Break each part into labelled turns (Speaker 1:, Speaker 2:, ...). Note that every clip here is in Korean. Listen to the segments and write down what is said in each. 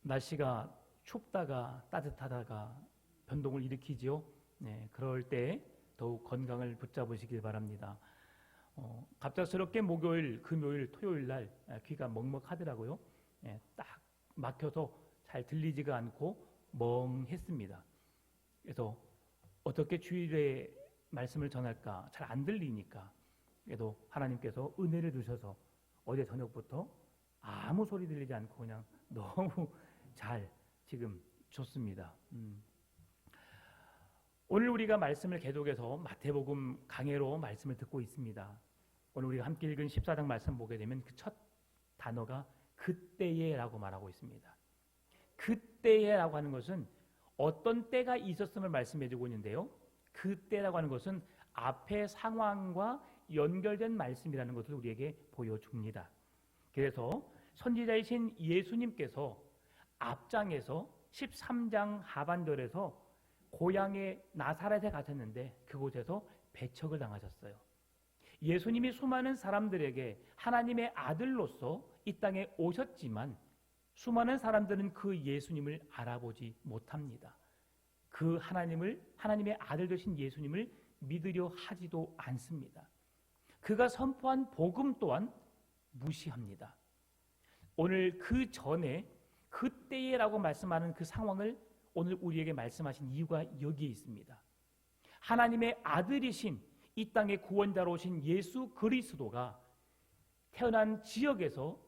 Speaker 1: 날씨가 춥다가 따뜻하다가 변동을 일으키지요. 네, 그럴 때 더욱 건강을 붙잡으시길 바랍니다. 갑작스럽게 목요일, 금요일, 토요일 날 귀가 먹먹하더라고요. 딱 막혀서 잘 들리지가 않고 멍했습니다. 그래서 어떻게 주일에 말씀을 전할까 잘 안 들리니까, 그래도 하나님께서 은혜를 주셔서 어제 저녁부터 아무 소리 들리지 않고 그냥 너무 잘 지금 좋습니다. 오늘 우리가 말씀을 계속해서 마태복음 강해로 말씀을 듣고 있습니다. 오늘 우리가 함께 읽은 14장 말씀 보게 되면 그 첫 단어가 그때에라고 말하고 있습니다. 그때에라고 하는 것은 어떤 때가 있었음을 말씀해주고 있는데요. 그때라고 하는 것은 앞의 상황과 연결된 말씀이라는 것을 우리에게 보여줍니다. 그래서 선지자이신 예수님께서 앞장에서 13장 하반절에서 고향의 나사렛에 가셨는데 그곳에서 배척을 당하셨어요. 예수님이 수많은 사람들에게 하나님의 아들로서 이 땅에 오셨지만 수많은 사람들은 그 예수님을 알아보지 못합니다. 그 하나님의 아들 되신 예수님을 믿으려 하지도 않습니다. 그가 선포한 복음 또한 무시합니다. 오늘 그 전에 그때에라고 말씀하는 그 상황을 오늘 우리에게 말씀하신 이유가 여기에 있습니다. 하나님의 아들이신 이 땅의 구원자로 오신 예수 그리스도가 태어난 지역에서,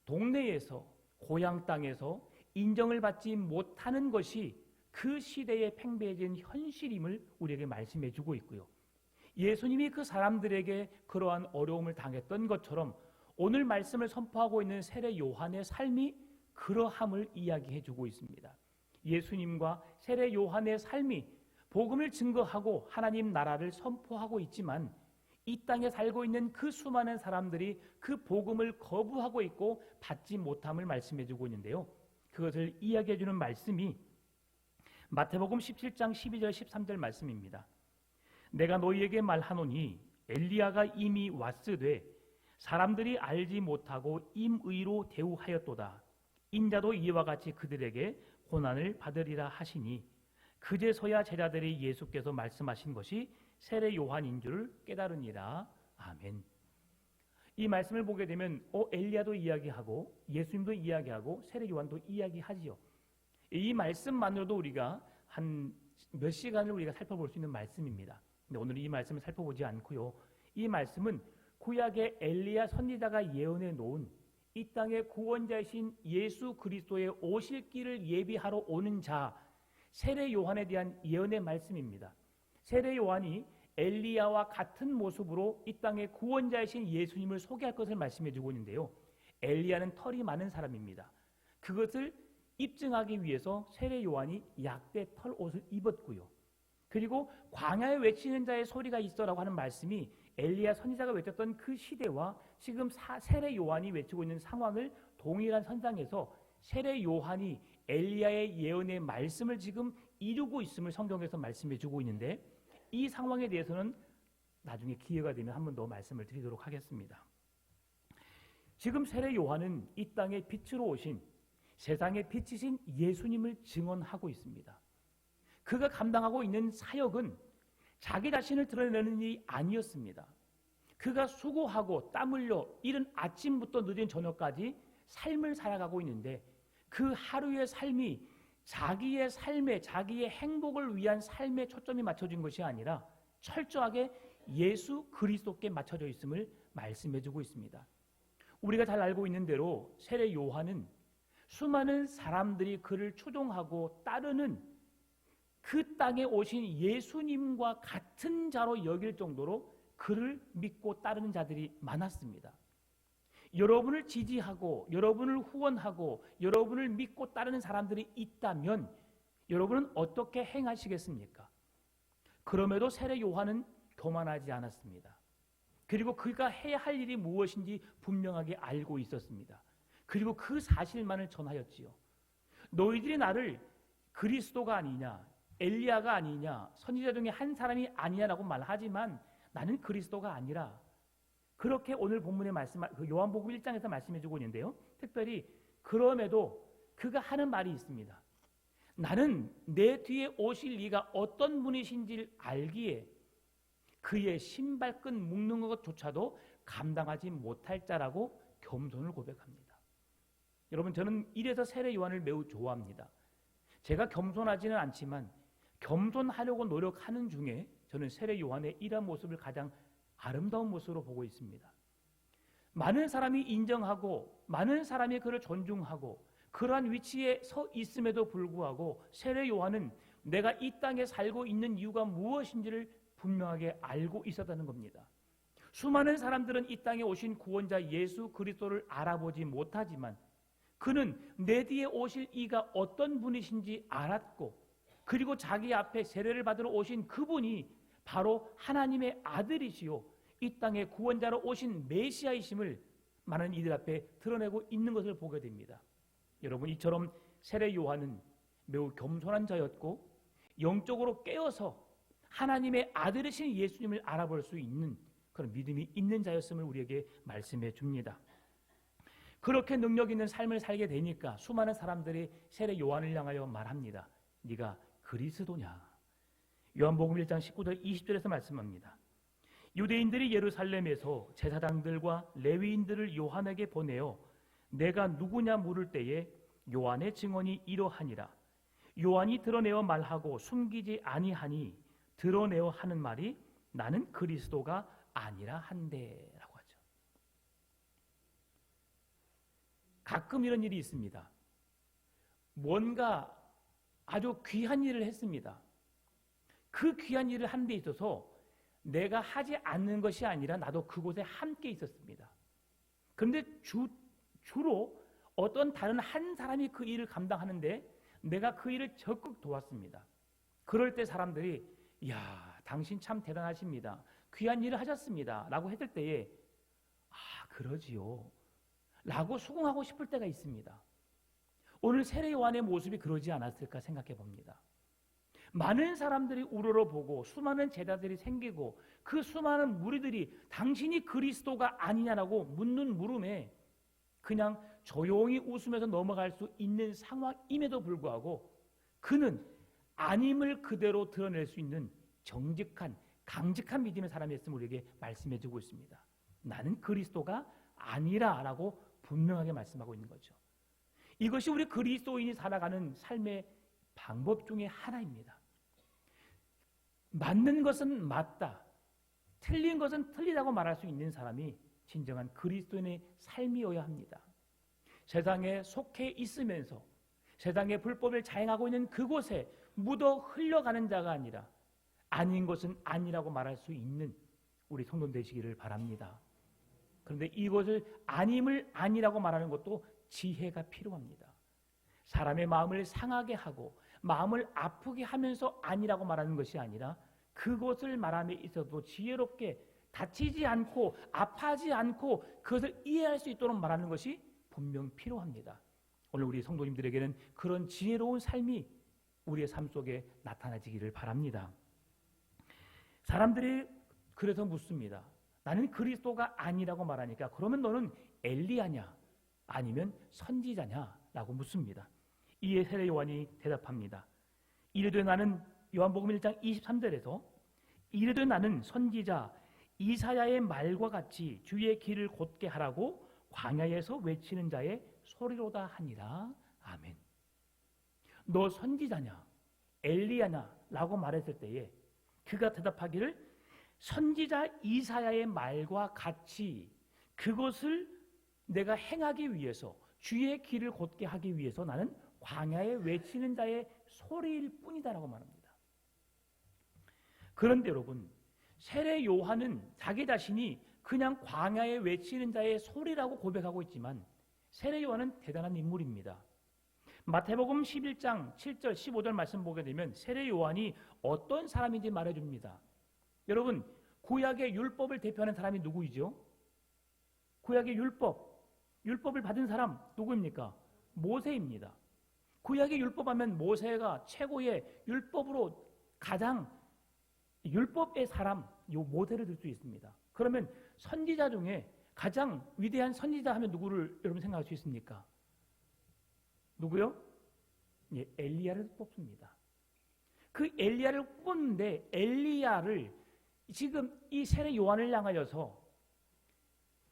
Speaker 1: 동네에서, 고향 땅에서 인정을 받지 못하는 것이 그 시대에 팽배해진 현실임을 우리에게 말씀해 주고 있고요. 예수님이 그 사람들에게 그러한 어려움을 당했던 것처럼 오늘 말씀을 선포하고 있는 세례 요한의 삶이 그러함을 이야기해 주고 있습니다. 예수님과 세례 요한의 삶이 복음을 증거하고 하나님 나라를 선포하고 있지만 이 땅에 살고 있는 그 수많은 사람들이 그 복음을 거부하고 있고 받지 못함을 말씀해 주고 있는데요. 그것을 이야기해 주는 말씀이 마태복음 17장 12절 13절 말씀입니다. 내가 너희에게 말하노니 엘리야가 이미 왔으되 사람들이 알지 못하고 임의로 대우하였도다. 인자도 이와 같이 그들에게 고난을 받으리라 하시니 그제서야 제자들이 예수께서 말씀하신 것이 세례 요한인 줄 깨달으니라. 아멘. 이 말씀을 보게 되면 엘리야도 이야기하고 예수님도 이야기하고 세례 요한도 이야기하지요. 이 말씀만으로도 우리가 한 몇 시간을 우리가 살펴볼 수 있는 말씀입니다. 근데 오늘 이 말씀을 살펴보지 않고요. 이 말씀은 구약의 엘리야 선지자가 예언해 놓은 이 땅의 구원자이신 예수 그리스도의 오실 길을 예비하러 오는 자 세례 요한에 대한 예언의 말씀입니다. 세례 요한이 엘리야와 같은 모습으로 이 땅의 구원자이신 예수님을 소개할 것을 말씀해 주고 있는데요. 엘리야는 털이 많은 사람입니다. 그것을 입증하기 위해서 세례 요한이 약대 털 옷을 입었고요. 그리고 광야에 외치는 자의 소리가 있어라고 하는 말씀이 엘리야 선지자가 외쳤던 그 시대와 지금 세례 요한이 외치고 있는 상황을 동일한 선상에서 세례 요한이 엘리야의 예언의 말씀을 지금 이루고 있음을 성경에서 말씀해 주고 있는데 이 상황에 대해서는 나중에 기회가 되면 한 번 더 말씀을 드리도록 하겠습니다. 지금 세례 요한은 이 땅에 빛으로 오신 세상의 빛이신 예수님을 증언하고 있습니다. 그가 감당하고 있는 사역은 자기 자신을 드러내는 일이 아니었습니다. 그가 수고하고 땀 흘려 이른 아침부터 늦은 저녁까지 삶을 살아가고 있는데 그 하루의 삶이 자기의 삶에 자기의 행복을 위한 삶에 초점이 맞춰진 것이 아니라 철저하게 예수 그리스도께 맞춰져 있음을 말씀해 주고 있습니다. 우리가 잘 알고 있는 대로 세례 요한은 수많은 사람들이 그를 추종하고 따르는 그 땅에 오신 예수님과 같은 자로 여길 정도로 그를 믿고 따르는 자들이 많았습니다. 여러분을 지지하고 여러분을 후원하고 여러분을 믿고 따르는 사람들이 있다면 여러분은 어떻게 행하시겠습니까? 그럼에도 세례 요한은 교만하지 않았습니다. 그리고 그가 해야 할 일이 무엇인지 분명하게 알고 있었습니다. 그리고 그 사실만을 전하였지요. 너희들이 나를 그리스도가 아니냐, 엘리야가 아니냐, 선지자 중에 한 사람이 아니냐라고 말하지만 나는 그리스도가 아니라 그렇게 오늘 본문에 요한복음 1장에서 말씀해주고 있는데요. 특별히 그럼에도 그가 하는 말이 있습니다. 나는 내 뒤에 오실 이가 어떤 분이신지를 알기에 그의 신발끈 묶는 것조차도 감당하지 못할 자라고 겸손을 고백합니다. 여러분, 저는 이래서 세례 요한을 매우 좋아합니다. 제가 겸손하지는 않지만 겸손하려고 노력하는 중에 저는 세례 요한의 이러한 모습을 가장 아름다운 모습으로 보고 있습니다. 많은 사람이 인정하고 많은 사람이 그를 존중하고 그러한 위치에 서 있음에도 불구하고 세례 요한은 내가 이 땅에 살고 있는 이유가 무엇인지를 분명하게 알고 있었다는 겁니다. 수많은 사람들은 이 땅에 오신 구원자 예수 그리스도를 알아보지 못하지만 그는 내 뒤에 오실 이가 어떤 분이신지 알았고, 그리고 자기 앞에 세례를 받으러 오신 그분이 바로 하나님의 아들이시요 이 땅에 구원자로 오신 메시아이심을 많은 이들 앞에 드러내고 있는 것을 보게 됩니다. 여러분, 이처럼 세례 요한은 매우 겸손한 자였고 영적으로 깨어서 하나님의 아들이신 예수님을 알아볼 수 있는 그런 믿음이 있는 자였음을 우리에게 말씀해 줍니다. 그렇게 능력 있는 삶을 살게 되니까 수많은 사람들이 세례 요한을 향하여 말합니다. 네가 그리스도냐? 요한복음 1장 19절 20절에서 말씀합니다. 유대인들이 예루살렘에서 제사장들과 레위인들을 요한에게 보내어 내가 누구냐 물을 때에 요한의 증언이 이러하니라. 요한이 드러내어 말하고 숨기지 아니하니 드러내어 하는 말이 나는 그리스도가 아니라 한데라고 하죠. 가끔 이런 일이 있습니다. 뭔가 아주 귀한 일을 했습니다. 그 귀한 일을 하는 데 있어서 내가 하지 않는 것이 아니라 나도 그곳에 함께 있었습니다. 그런데 주로 어떤 다른 한 사람이 그 일을 감당하는데 내가 그 일을 적극 도왔습니다. 그럴 때 사람들이 이야, 당신 참 대단하십니다. 귀한 일을 하셨습니다. 라고 했을 때에 아, 그러지요. 라고 수긍하고 싶을 때가 있습니다. 오늘 세례 요한의 모습이 그러지 않았을까 생각해 봅니다. 많은 사람들이 우러러보고 수많은 제자들이 생기고 그 수많은 무리들이 당신이 그리스도가 아니냐라고 묻는 물음에 그냥 조용히 웃으면서 넘어갈 수 있는 상황임에도 불구하고 그는 아님을 그대로 드러낼 수 있는 정직한 강직한 믿음의 사람이었음을 우리에게 말씀해주고 있습니다. 나는 그리스도가 아니라라고 분명하게 말씀하고 있는 거죠. 이것이 우리 그리스도인이 살아가는 삶의 방법 중에 하나입니다. 맞는 것은 맞다, 틀린 것은 틀리다고 말할 수 있는 사람이 진정한 그리스도인의 삶이어야 합니다. 세상에 속해 있으면서 세상의 불법을 자행하고 있는 그곳에 묻어 흘러가는 자가 아니라 아닌 것은 아니라고 말할 수 있는 우리 성도 되시기를 바랍니다. 그런데 이것을 아님을 아니라고 말하는 것도 지혜가 필요합니다. 사람의 마음을 상하게 하고 마음을 아프게 하면서 아니라고 말하는 것이 아니라 그것을 말함에 있어도 지혜롭게 다치지 않고 아파하지 않고 그것을 이해할 수 있도록 말하는 것이 분명 필요합니다. 오늘 우리 성도님들에게는 그런 지혜로운 삶이 우리의 삶 속에 나타나지기를 바랍니다. 사람들이 그래서 묻습니다. 나는 그리스도가 아니라고 말하니까 그러면 너는 엘리야냐 아니면 선지자냐 라고 묻습니다. 이에 세례 요한이 대답합니다. 이르되 나는 요한복음 1장 23절에서 이르되 나는 선지자 이사야의 말과 같이 주의 길을 곧게 하라고 광야에서 외치는 자의 소리로다 하니라. 아멘. 너 선지자냐 엘리야냐 라고 말했을 때에 그가 대답하기를 선지자 이사야의 말과 같이 그것을 내가 행하기 위해서 주의 길을 곧게 하기 위해서 나는 광야에 외치는 자의 소리일 뿐이다라고 말합니다. 그런데 여러분, 세례 요한은 자기 자신이 그냥 광야에 외치는 자의 소리라고 고백하고 있지만 세례 요한은 대단한 인물입니다. 마태복음 11장 7절 15절 말씀 보게 되면 세례 요한이 어떤 사람인지 말해줍니다. 여러분, 구약의 율법을 대표하는 사람이 누구이죠? 구약의 율법을 받은 사람 누구입니까? 모세입니다. 구약의 율법하면 모세가 최고의 율법으로 가장 율법의 사람, 요 모세를 들 수 있습니다. 그러면 선지자 중에 가장 위대한 선지자 하면 누구를 여러분 생각할 수 있습니까? 누구요? 예, 엘리야를 뽑습니다. 그 엘리야를 뽑는데 엘리야를 지금 이 세례 요한을 향하여서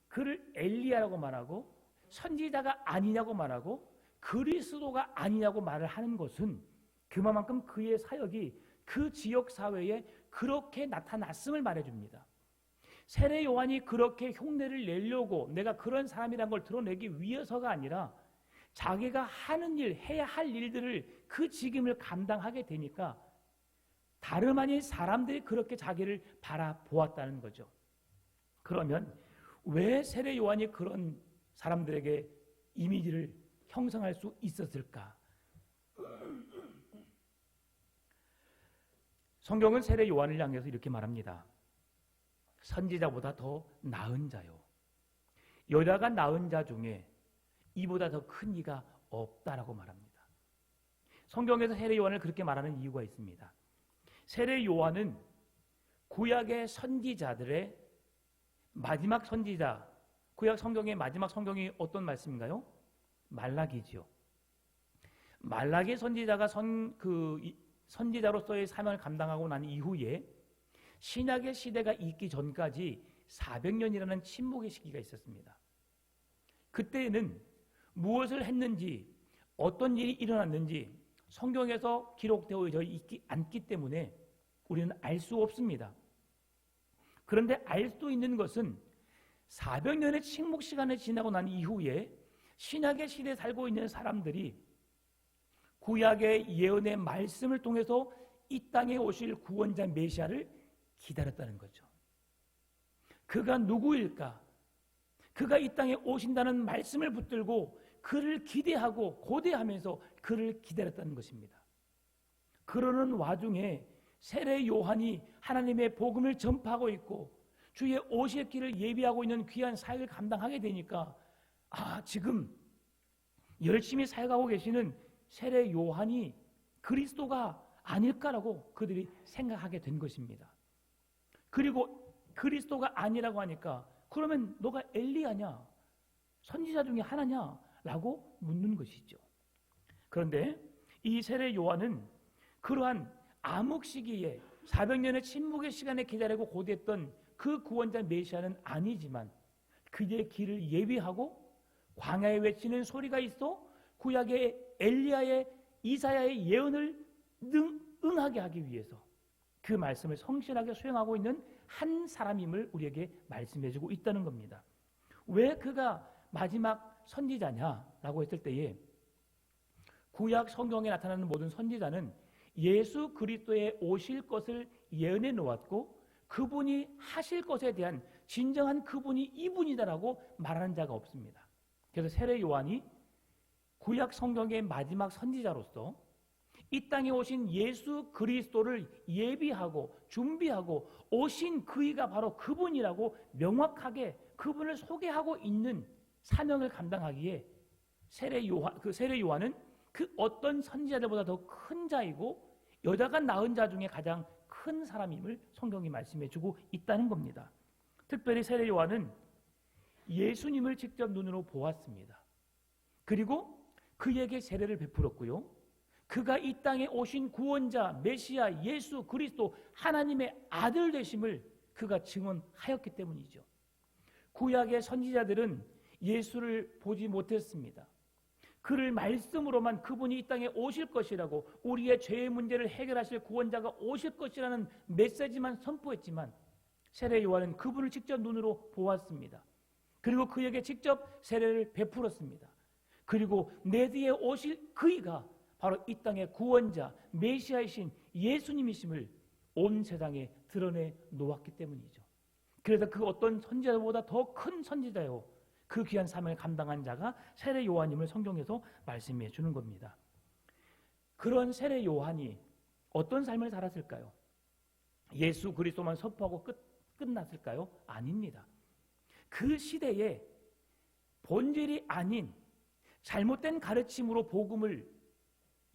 Speaker 1: 그를 엘리야라고 말하고 선지자가 아니냐고 말하고 그리스도가 아니냐고 말을 하는 것은 그만큼 그의 사역이 그 지역 사회에 그렇게 나타났음을 말해줍니다. 세례 요한이 그렇게 흉내를 내려고 내가 그런 사람이란 걸 드러내기 위해서가 아니라 자기가 하는 일, 해야 할 일들을 그 직임을 감당하게 되니까 다름 아닌 사람들이 그렇게 자기를 바라보았다는 거죠. 그러면 왜 세례 요한이 그런 사람들에게 이미지를 형성할 수 있었을까? 성경은 세례 요한을 향해서 이렇게 말합니다. 선지자보다 더 나은 자요. 여자가 낳은 자 중에 이보다 더 큰 이가 없다라고 말합니다. 성경에서 세례 요한을 그렇게 말하는 이유가 있습니다. 세례 요한은 구약의 선지자들의 마지막 선지자, 구약 성경의 마지막 성경이 어떤 말씀인가요? 말라기지요. 말라기 선지자가 선지자로서의 사명을 감당하고 난 이후에 신약의 시대가 있기 전까지 400년이라는 침묵의 시기가 있었습니다. 그때에는 무엇을 했는지 어떤 일이 일어났는지 성경에서 기록되어 있지 않기 때문에 우리는 알 수 없습니다. 그런데 알 수 있는 것은 400년의 침묵 시간이 지나고 난 이후에 신약의 시대에 살고 있는 사람들이 구약의 예언의 말씀을 통해서 이 땅에 오실 구원자 메시아를 기다렸다는 거죠. 그가 누구일까? 그가 이 땅에 오신다는 말씀을 붙들고 그를 기대하고 고대하면서 그를 기다렸다는 것입니다. 그러는 와중에 세례 요한이 하나님의 복음을 전파하고 있고 주의 오실 길을 예비하고 있는 귀한 사역을 감당하게 되니까 지금 열심히 사역하고 계시는 세례 요한이 그리스도가 아닐까라고 그들이 생각하게 된 것입니다. 그리고 그리스도가 아니라고 하니까 그러면 너가 엘리야냐? 선지자 중에 하나냐? 라고 묻는 것이죠. 그런데 이 세례 요한은 그러한 암흑 시기에 400년의 침묵의 시간에 기다리고 고대했던 그 구원자 메시아는 아니지만 그의 길을 예비하고 광야에 외치는 소리가 있어 구약의 엘리야의 이사야의 예언을 응하게 하기 위해서 그 말씀을 성실하게 수행하고 있는 한 사람임을 우리에게 말씀해주고 있다는 겁니다. 왜 그가 마지막 선지자냐라고 했을 때에 구약 성경에 나타나는 모든 선지자는 예수 그리스도의 오실 것을 예언해 놓았고 그분이 하실 것에 대한 진정한 그분이 이분이다라고 말하는 자가 없습니다. 그래서 세례 요한이 구약 성경의 마지막 선지자로서 이 땅에 오신 예수 그리스도를 예비하고 준비하고 오신 그이가 바로 그분이라고 명확하게 그분을 소개하고 있는 사명을 감당하기에 세례 요한은 그 어떤 선지자들보다 더 큰 자이고 여자가 낳은 자 중에 가장 큰 사람임을 성경이 말씀해주고 있다는 겁니다. 특별히 세례 요한은 예수님을 직접 눈으로 보았습니다. 그리고 그에게 세례를 베풀었고요. 그가 이 땅에 오신 구원자 메시아 예수 그리스도 하나님의 아들 되심을 그가 증언하였기 때문이죠. 구약의 선지자들은 예수를 보지 못했습니다. 그를 말씀으로만 그분이 이 땅에 오실 것이라고 우리의 죄의 문제를 해결하실 구원자가 오실 것이라는 메시지만 선포했지만 세례 요한은 그분을 직접 눈으로 보았습니다. 그리고 그에게 직접 세례를 베풀었습니다. 그리고 내 뒤에 오실 그이가 바로 이 땅의 구원자 메시아이신 예수님이심을 온 세상에 드러내 놓았기 때문이죠. 그래서 그 어떤 선지자보다 더 큰 선지자요 그 귀한 사명을 감당한 자가 세례 요한임을 성경에서 말씀해 주는 겁니다. 그런 세례 요한이 어떤 삶을 살았을까요? 예수 그리스도만 선포하고 끝났을까요? 아닙니다. 그 시대에 본질이 아닌 잘못된 가르침으로 복음을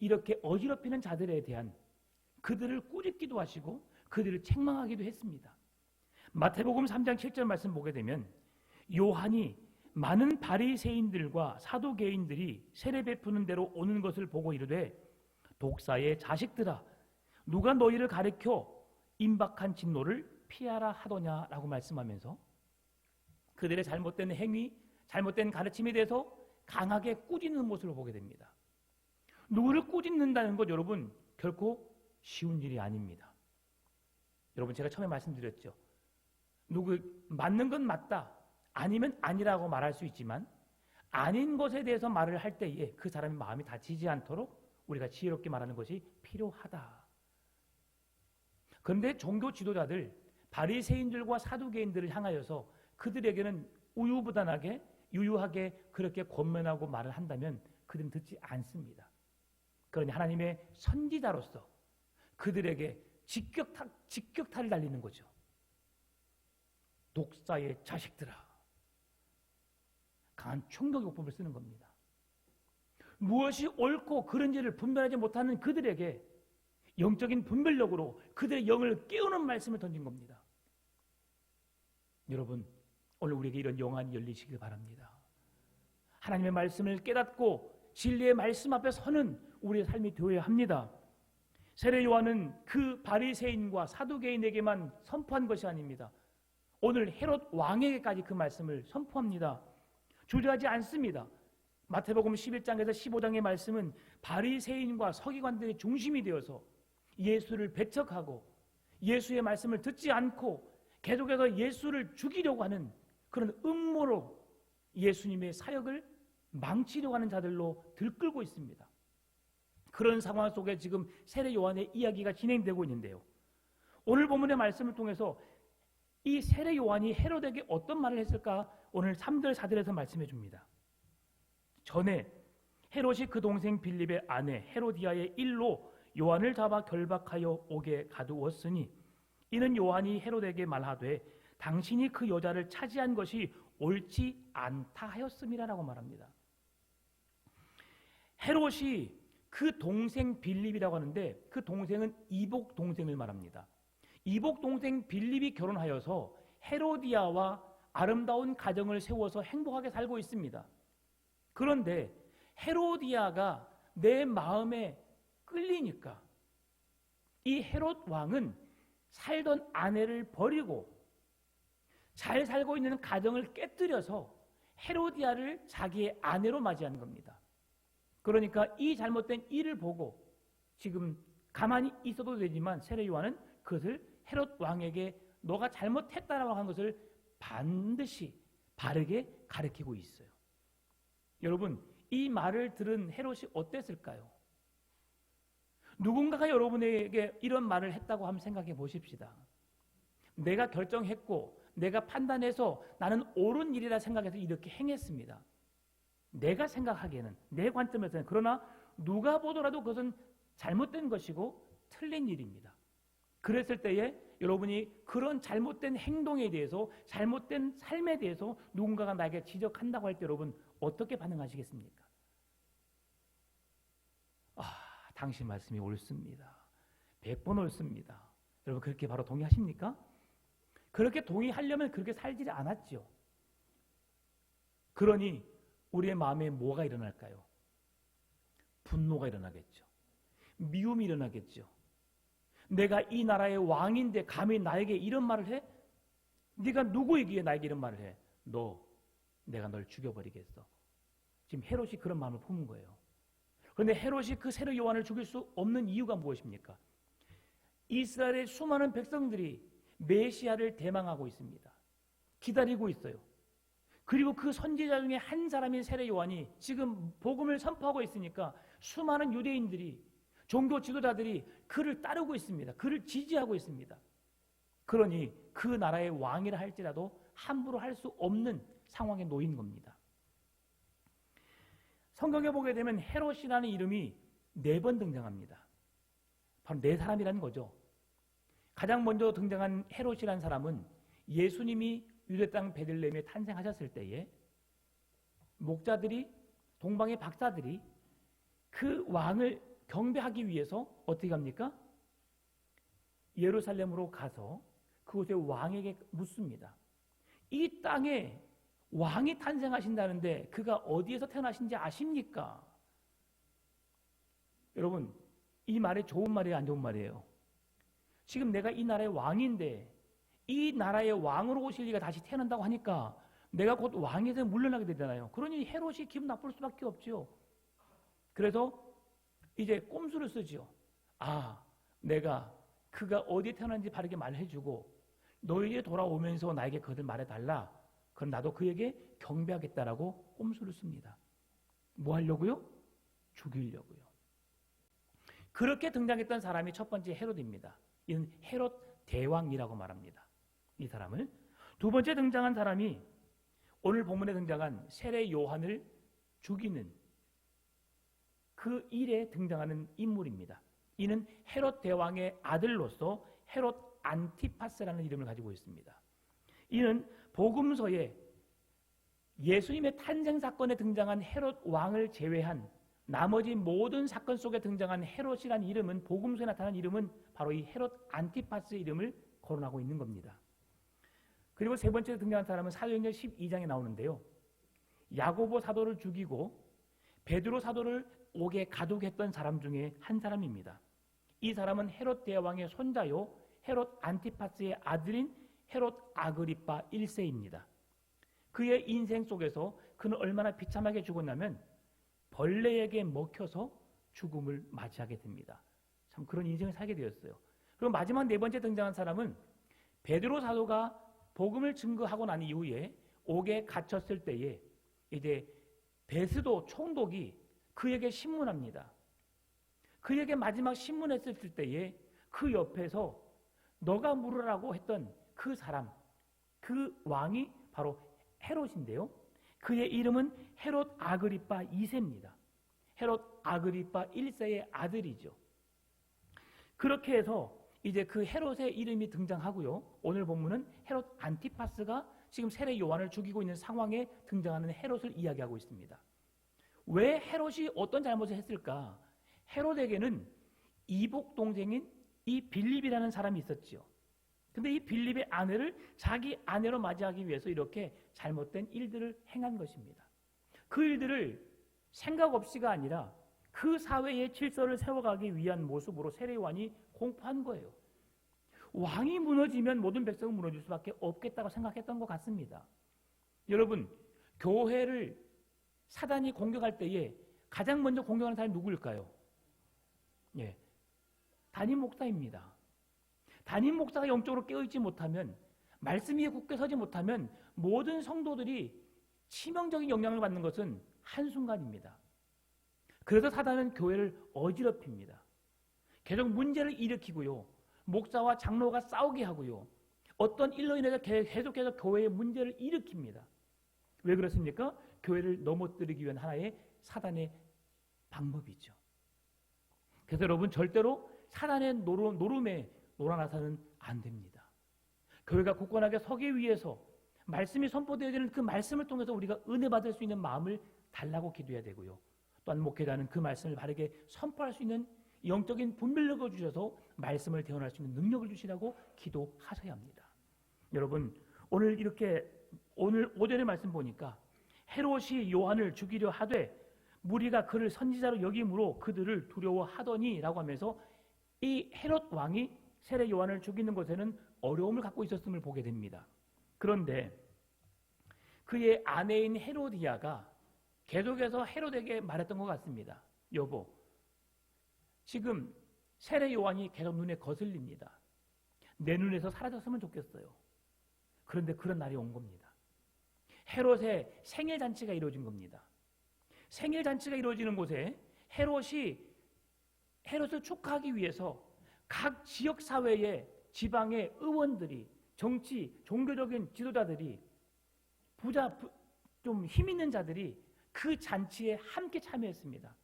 Speaker 1: 이렇게 어지럽히는 자들에 대한 그들을 꾸짖기도 하시고 그들을 책망하기도 했습니다. 마태복음 3장 7절 말씀 보게 되면 요한이 많은 바리새인들과 사두개인들이 세례 베푸는 대로 오는 것을 보고 이르되 독사의 자식들아 누가 너희를 가르쳐 임박한 진노를 피하라 하더냐라고 말씀하면서 그들의 잘못된 행위, 잘못된 가르침에 대해서 강하게 꾸짖는 모습을 보게 됩니다. 누구를 꾸짖는다는 것 여러분 결코 쉬운 일이 아닙니다. 여러분 제가 처음에 말씀드렸죠. 누구 맞는 건 맞다, 아니면 아니라고 말할 수 있지만 아닌 것에 대해서 말을 할 때에 그 사람의 마음이 다치지 않도록 우리가 지혜롭게 말하는 것이 필요하다. 그런데 종교 지도자들, 바리새인들과 사두개인들을 향하여서 그들에게는 우유부단하게 유유하게 그렇게 권면하고 말을 한다면 그들은 듣지 않습니다. 그러니 하나님의 선지자로서 그들에게 직격탄을 날리는 거죠. 독사의 자식들아. 강한 총격요법을 쓰는 겁니다. 무엇이 옳고 그른지를 분별하지 못하는 그들에게 영적인 분별력으로 그들의 영을 깨우는 말씀을 던진 겁니다. 여러분 오늘 우리에게 이런 영안이 열리시길 바랍니다. 하나님의 말씀을 깨닫고 진리의 말씀 앞에 서는 우리의 삶이 되어야 합니다. 세례 요한은 그 바리새인과 사두개인에게만 선포한 것이 아닙니다. 오늘 헤롯 왕에게까지 그 말씀을 선포합니다. 주저하지 않습니다. 마태복음 11장에서 15장의 말씀은 바리새인과 서기관들의 중심이 되어서 예수를 배척하고 예수의 말씀을 듣지 않고 계속해서 예수를 죽이려고 하는 그런 음모로 예수님의 사역을 망치려고 하는 자들로 들끓고 있습니다. 그런 상황 속에 지금 세례 요한의 이야기가 진행되고 있는데요. 오늘 본문의 말씀을 통해서 이 세례 요한이 헤롯에게 어떤 말을 했을까? 오늘 3절 4절에서 말씀해 줍니다. 전에 헤롯이 그 동생 빌립의 아내 헤로디아의 일로 요한을 잡아 결박하여 옥에 가두었으니 이는 요한이 헤롯에게 말하되 당신이 그 여자를 차지한 것이 옳지 않다 하였음이라라고 말합니다. 헤롯이 그 동생 빌립이라고 하는데 그 동생은 이복 동생을 말합니다. 이복 동생 빌립이 결혼하여서 헤로디아와 아름다운 가정을 세워서 행복하게 살고 있습니다. 그런데 헤로디아가 내 마음에 끌리니까 이 헤롯 왕은 살던 아내를 버리고 잘 살고 있는 가정을 깨뜨려서 헤로디아를 자기의 아내로 맞이하는 겁니다. 그러니까 이 잘못된 일을 보고 지금 가만히 있어도 되지만 세례 요한은 그것을 헤롯 왕에게 너가 잘못했다라고 한 것을 반드시 바르게 가르치고 있어요. 여러분 이 말을 들은 헤롯이 어땠을까요? 누군가가 여러분에게 이런 말을 했다고 한번 생각해 보십시다. 내가 결정했고 내가 판단해서 나는 옳은 일이라 생각해서 이렇게 행했습니다. 내가 생각하기에는 내 관점에서는 그러나 누가 보더라도 그것은 잘못된 것이고 틀린 일입니다. 그랬을 때에 여러분이 그런 잘못된 행동에 대해서 잘못된 삶에 대해서 누군가가 나에게 지적한다고 할 때 여러분 어떻게 반응하시겠습니까? 당신 말씀이 옳습니다. 100번 옳습니다. 여러분 그렇게 바로 동의하십니까? 그렇게 동의하려면 그렇게 살지 않았죠. 그러니 우리의 마음에 뭐가 일어날까요? 분노가 일어나겠죠. 미움이 일어나겠죠. 내가 이 나라의 왕인데 감히 나에게 이런 말을 해? 네가 누구이기에 나에게 이런 말을 해? 내가 널 죽여버리겠어. 지금 헤롯이 그런 마음을 품은 거예요. 그런데 헤롯이 그 세례 요한을 죽일 수 없는 이유가 무엇입니까? 이스라엘의 수많은 백성들이 메시아를 대망하고 있습니다. 기다리고 있어요. 그리고 그 선지자 중에 한 사람인 세례 요한이 지금 복음을 선포하고 있으니까 수많은 유대인들이 종교 지도자들이 그를 따르고 있습니다. 그를 지지하고 있습니다. 그러니 그 나라의 왕이라 할지라도 함부로 할 수 없는 상황에 놓인 겁니다. 성경에 보게 되면 헤롯이라는 이름이 4번 등장합니다. 바로 4사람이라는 거죠. 가장 먼저 등장한 헤롯이라는 사람은 예수님이 유대 땅 베들레헴에 탄생하셨을 때에 목자들이 동방의 박사들이 그 왕을 경배하기 위해서 어떻게 합니까? 예루살렘으로 가서 그곳의 왕에게 묻습니다. 이 땅에 왕이 탄생하신다는데 그가 어디에서 태어나신지 아십니까? 여러분, 이 말이 좋은 말이에요, 안 좋은 말이에요? 지금 내가 이 나라의 왕인데 이 나라의 왕으로 오실 리가 다시 태어난다고 하니까 내가 곧 왕에서 물러나게 되잖아요. 그러니 헤롯이 기분 나쁠 수밖에 없죠. 그래서 이제 꼼수를 쓰죠. 내가 그가 어디에 태어났는지 바르게 말해주고 너희에 돌아오면서 나에게 그것을 말해달라. 그럼 나도 그에게 경배하겠다라고 꼼수를 씁니다. 뭐 하려고요? 죽이려고요. 그렇게 등장했던 사람이 첫 번째 헤롯입니다. 이는 헤롯 대왕이라고 말합니다. 이 사람을. 두 번째 등장한 사람이 오늘 본문에 등장한 세례 요한을 죽이는 그 일에 등장하는 인물입니다. 이는 헤롯 대왕의 아들로서 헤롯 안티파스라는 이름을 가지고 있습니다. 이는 복음서에 예수님의 탄생 사건에 등장한 헤롯 왕을 제외한 나머지 모든 사건 속에 등장한 헤롯이라는 이름은, 복음서에 나타난 이름은 바로 이 헤롯 안티파스의 이름을 거론하고 있는 겁니다. 그리고 세 번째 등장한 사람은 사도행전 12장에 나오는데요. 야고보 사도를 죽이고 베드로 사도를 옥에 가두겠던 사람 중에 한 사람입니다. 이 사람은 헤롯 대왕의 손자요 헤롯 안티파스의 아들인 헤롯 아그리파 1세입니다. 그의 인생 속에서 그는 얼마나 비참하게 죽었냐면 벌레에게 먹혀서 죽음을 맞이하게 됩니다. 참 그런 인생을 살게 되었어요. 그리고 마지막 네 번째 등장한 사람은 베드로 사도가 복음을 증거하고 난 이후에 옥에 갇혔을 때에 이제 베스도 총독이 그에게 신문합니다. 그에게 마지막 신문했을 때에 그 옆에서 너가 물으라고 했던 그 사람, 그 왕이 바로 헤롯인데요. 그의 이름은 헤롯 아그리파 2세입니다. 헤롯 아그리파 1세의 아들이죠. 그렇게 해서 이제 그 헤롯의 이름이 등장하고요. 오늘 본문은 헤롯 안티파스가 지금 세례 요한을 죽이고 있는 상황에 등장하는 헤롯을 이야기하고 있습니다. 왜 헤롯이 어떤 잘못을 했을까? 헤롯에게는 이복 동생인 이 빌립이라는 사람이 있었지요. 근데 이 빌립의 아내를 자기 아내로 맞이하기 위해서 이렇게 잘못된 일들을 행한 것입니다. 그 일들을 생각 없이가 아니라 그 사회의 질서를 세워가기 위한 모습으로 세례 요한이 공포한 거예요. 왕이 무너지면 모든 백성은 무너질 수밖에 없겠다고 생각했던 것 같습니다. 여러분, 교회를 사단이 공격할 때에 가장 먼저 공격하는 사람이 누구일까요? 담임 목사입니다. 담임 목사가 영적으로 깨어있지 못하면, 말씀 위에 굳게 서지 못하면 모든 성도들이 치명적인 영향을 받는 것은 한순간입니다. 그래서 사단은 교회를 어지럽힙니다. 계속 문제를 일으키고요. 목사와 장로가 싸우게 하고요. 어떤 일로 인해서 계속해서 교회의 문제를 일으킵니다. 왜 그렇습니까? 교회를 넘어뜨리기 위한 하나의 사단의 방법이죠. 그래서 여러분, 절대로 사단의 노름에 놀아나서는 안 됩니다. 교회가 굳건하게 서기 위해서 말씀이 선포되어지는 그 말씀을 통해서 우리가 은혜 받을 수 있는 마음을 달라고 기도해야 되고요. 또한 목회자는 그 말씀을 바르게 선포할 수 있는 영적인 분별력을 주셔서 말씀을 대언할 수 있는 능력을 주시라고 기도하셔야 합니다. 여러분, 오늘 오전의 말씀 보니까 헤롯이 요한을 죽이려 하되 무리가 그를 선지자로 여김으로 그들을 두려워하더니 라고 하면서 이 헤롯 왕이 세례 요한을 죽이는 것에는 어려움을 갖고 있었음을 보게 됩니다. 그런데 그의 아내인 헤로디아가 계속해서 헤롯에게 말했던 것 같습니다. 여보, 지금 세례 요한이 계속 눈에 거슬립니다. 내 눈에서 사라졌으면 좋겠어요. 그런데 그런 날이 온 겁니다. 헤롯의 생일 잔치가 이루어진 겁니다. 생일 잔치가 이루어지는 곳에 헤롯을 축하하기 위해서 각 지역 사회의 지방의 의원들이, 정치, 종교적인 지도자들이, 좀 힘 있는 자들이 그 잔치에 함께 참여했습니다.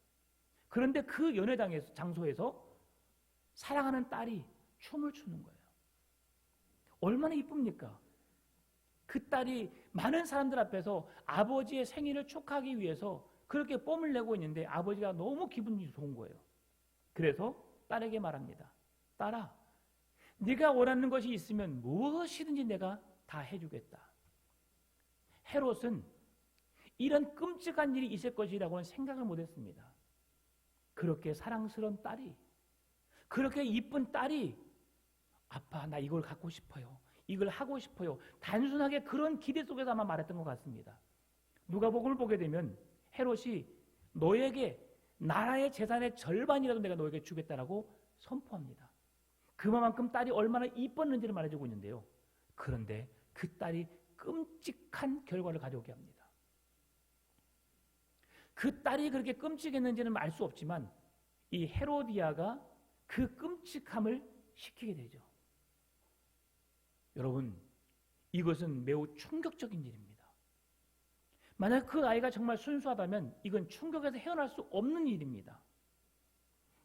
Speaker 1: 그런데 그 연회 장소에서 사랑하는 딸이 춤을 추는 거예요. 얼마나 이쁩니까? 그 딸이 많은 사람들 앞에서 아버지의 생일을 축하하기 위해서 그렇게 뽐을 내고 있는데 아버지가 너무 기분이 좋은 거예요. 그래서 딸에게 말합니다. 딸아, 네가 원하는 것이 있으면 무엇이든지 내가 다 해주겠다. 헤롯은 이런 끔찍한 일이 있을 것이라고는 생각을 못했습니다. 그렇게 사랑스러운 딸이, 그렇게 이쁜 딸이 아빠 나 이걸 갖고 싶어요, 이걸 하고 싶어요, 단순하게 그런 기대 속에서 아마 말했던 것 같습니다. 누가복음을 보게 되면 헤롯이 너에게 나라의 재산의 절반이라도 내가 너에게 주겠다라고 선포합니다. 그만큼 딸이 얼마나 이뻤는지를 말해주고 있는데요. 그런데 그 딸이 끔찍한 결과를 가져오게 합니다. 그 딸이 그렇게 끔찍했는지는 알 수 없지만 이 헤로디아가 그 끔찍함을 시키게 되죠. 여러분, 이것은 매우 충격적인 일입니다. 만약 그 아이가 정말 순수하다면 이건 충격에서 헤어날 수 없는 일입니다.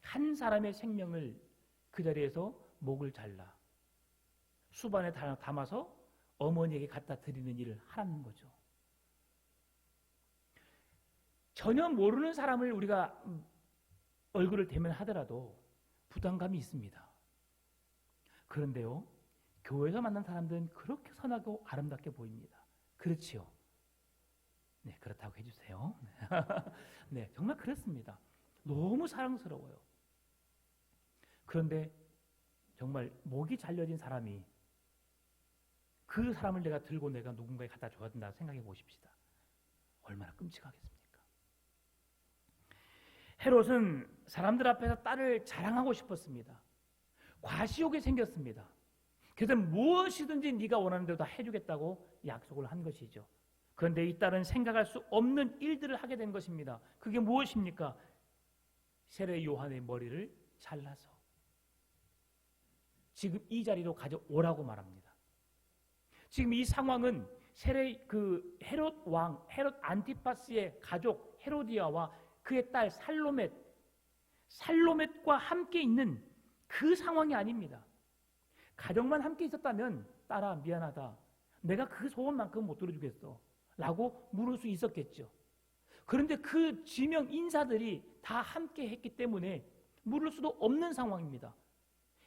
Speaker 1: 한 사람의 생명을 그 자리에서 목을 잘라 수반에 담아서 어머니에게 갖다 드리는 일을 하라는 거죠. 전혀 모르는 사람을 우리가 얼굴을 대면하더라도 부담감이 있습니다. 그런데요, 교회에서 만난 사람들은 그렇게 선하고 아름답게 보입니다. 그렇지요? 네, 그렇다고 해주세요. 네, 정말 그렇습니다. 너무 사랑스러워요. 그런데 정말 목이 잘려진 사람이 그 사람을 내가 들고 내가 누군가에 갖다 줘야 된다 생각해 보십시다. 얼마나 끔찍하겠습니까? 헤롯은 사람들 앞에서 딸을 자랑하고 싶었습니다. 과시욕이 생겼습니다. 그래서 무엇이든지 네가 원하는 대로 다 해주겠다고 약속을 한 것이죠. 그런데 이 딸은 생각할 수 없는 일들을 하게 된 것입니다. 그게 무엇입니까? 세례 요한의 머리를 잘라서 지금 이 자리로 가져오라고 말합니다. 지금 이 상황은 헤롯 왕, 헤롯 안티파스의 가족 헤로디아와 그의 딸 살로멧과 함께 있는 그 상황이 아닙니다. 가족만 함께 있었다면 딸아 미안하다, 내가 그 소원만큼 못 들어주겠어 라고 물을 수 있었겠죠. 그런데 그 지명 인사들이 다 함께 했기 때문에 물을 수도 없는 상황입니다.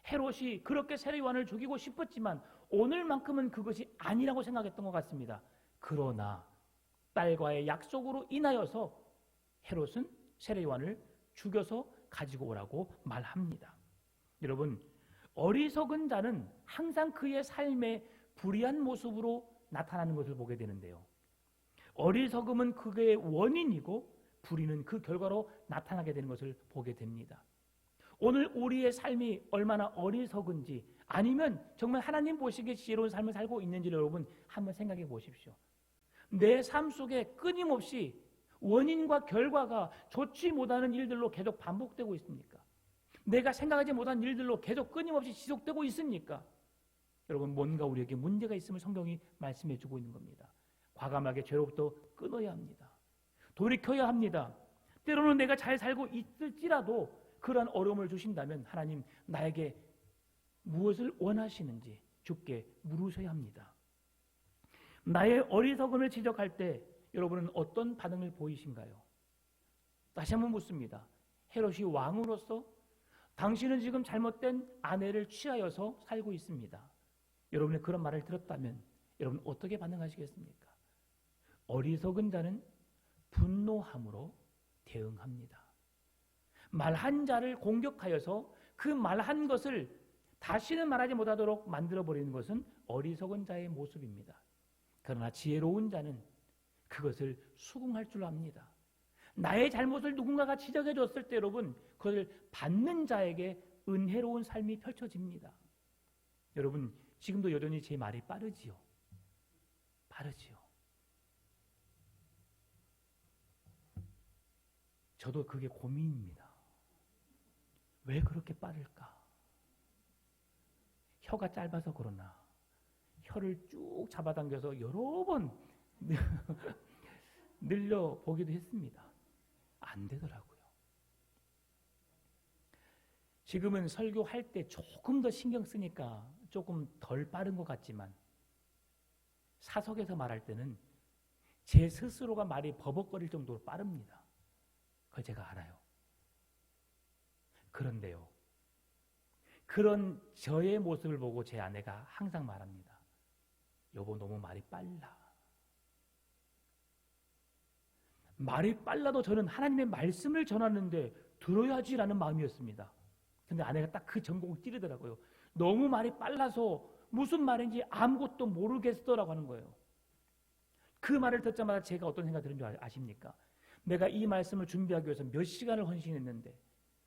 Speaker 1: 헤롯이 그렇게 세례 요한을 죽이고 싶었지만 오늘만큼은 그것이 아니라고 생각했던 것 같습니다. 그러나 딸과의 약속으로 인하여서 헤롯은 세례 요한을 죽여서 가지고 오라고 말합니다. 여러분, 어리석은 자는 항상 그의 삶의 불의한 모습으로 나타나는 것을 보게 되는데요. 어리석음은 그의 원인이고 불의는 그 결과로 나타나게 되는 것을 보게 됩니다. 오늘 우리의 삶이 얼마나 어리석은지, 아니면 정말 하나님 보시기에 지혜로운 삶을 살고 있는지를 여러분 한번 생각해 보십시오. 내 삶 속에 끊임없이 원인과 결과가 좋지 못하는 일들로 계속 반복되고 있습니까? 내가 생각하지 못한 일들로 계속 끊임없이 지속되고 있습니까? 여러분, 뭔가 우리에게 문제가 있음을 성경이 말씀해 주고 있는 겁니다. 과감하게 죄로부터 끊어야 합니다. 돌이켜야 합니다. 때로는 내가 잘 살고 있을지라도 그러한 어려움을 주신다면 하나님 나에게 무엇을 원하시는지 주께 물으셔야 합니다. 나의 어리석음을 지적할 때 여러분은 어떤 반응을 보이신가요? 다시 한번 묻습니다. 헤롯이 왕으로서 당신은 지금 잘못된 아내를 취하여서 살고 있습니다. 여러분이 그런 말을 들었다면 여러분 어떻게 반응하시겠습니까? 어리석은 자는 분노함으로 대응합니다. 말한 자를 공격하여서 그 말한 것을 다시는 말하지 못하도록 만들어버리는 것은 어리석은 자의 모습입니다. 그러나 지혜로운 자는 그것을 수긍할 줄 압니다. 나의 잘못을 누군가가 지적해 줬을 때 여러분 그것을 받는 자에게 은혜로운 삶이 펼쳐집니다. 여러분 지금도 여전히 제 말이 빠르지요? 빠르지요. 저도 그게 고민입니다. 왜 그렇게 빠를까? 혀가 짧아서 그러나 혀를 쭉 잡아당겨서 여러 번 늘려보기도 했습니다. 안 되더라고요. 지금은 설교할 때 조금 더 신경 쓰니까 조금 덜 빠른 것 같지만 사석에서 말할 때는 제 스스로가 말이 버벅거릴 정도로 빠릅니다. 그걸 제가 알아요. 그런데요, 그런 저의 모습을 보고 제 아내가 항상 말합니다. 여보 너무 말이 빨라. 말이 빨라도 저는 하나님의 말씀을 전하는데 들어야지라는 마음이었습니다. 근데 아내가 딱 그 전곡을 찌르더라고요. 너무 말이 빨라서 무슨 말인지 아무것도 모르겠어라고 하는 거예요. 그 말을 듣자마자 제가 어떤 생각이 드는 줄 아십니까? 내가 이 말씀을 준비하기 위해서 몇 시간을 헌신했는데,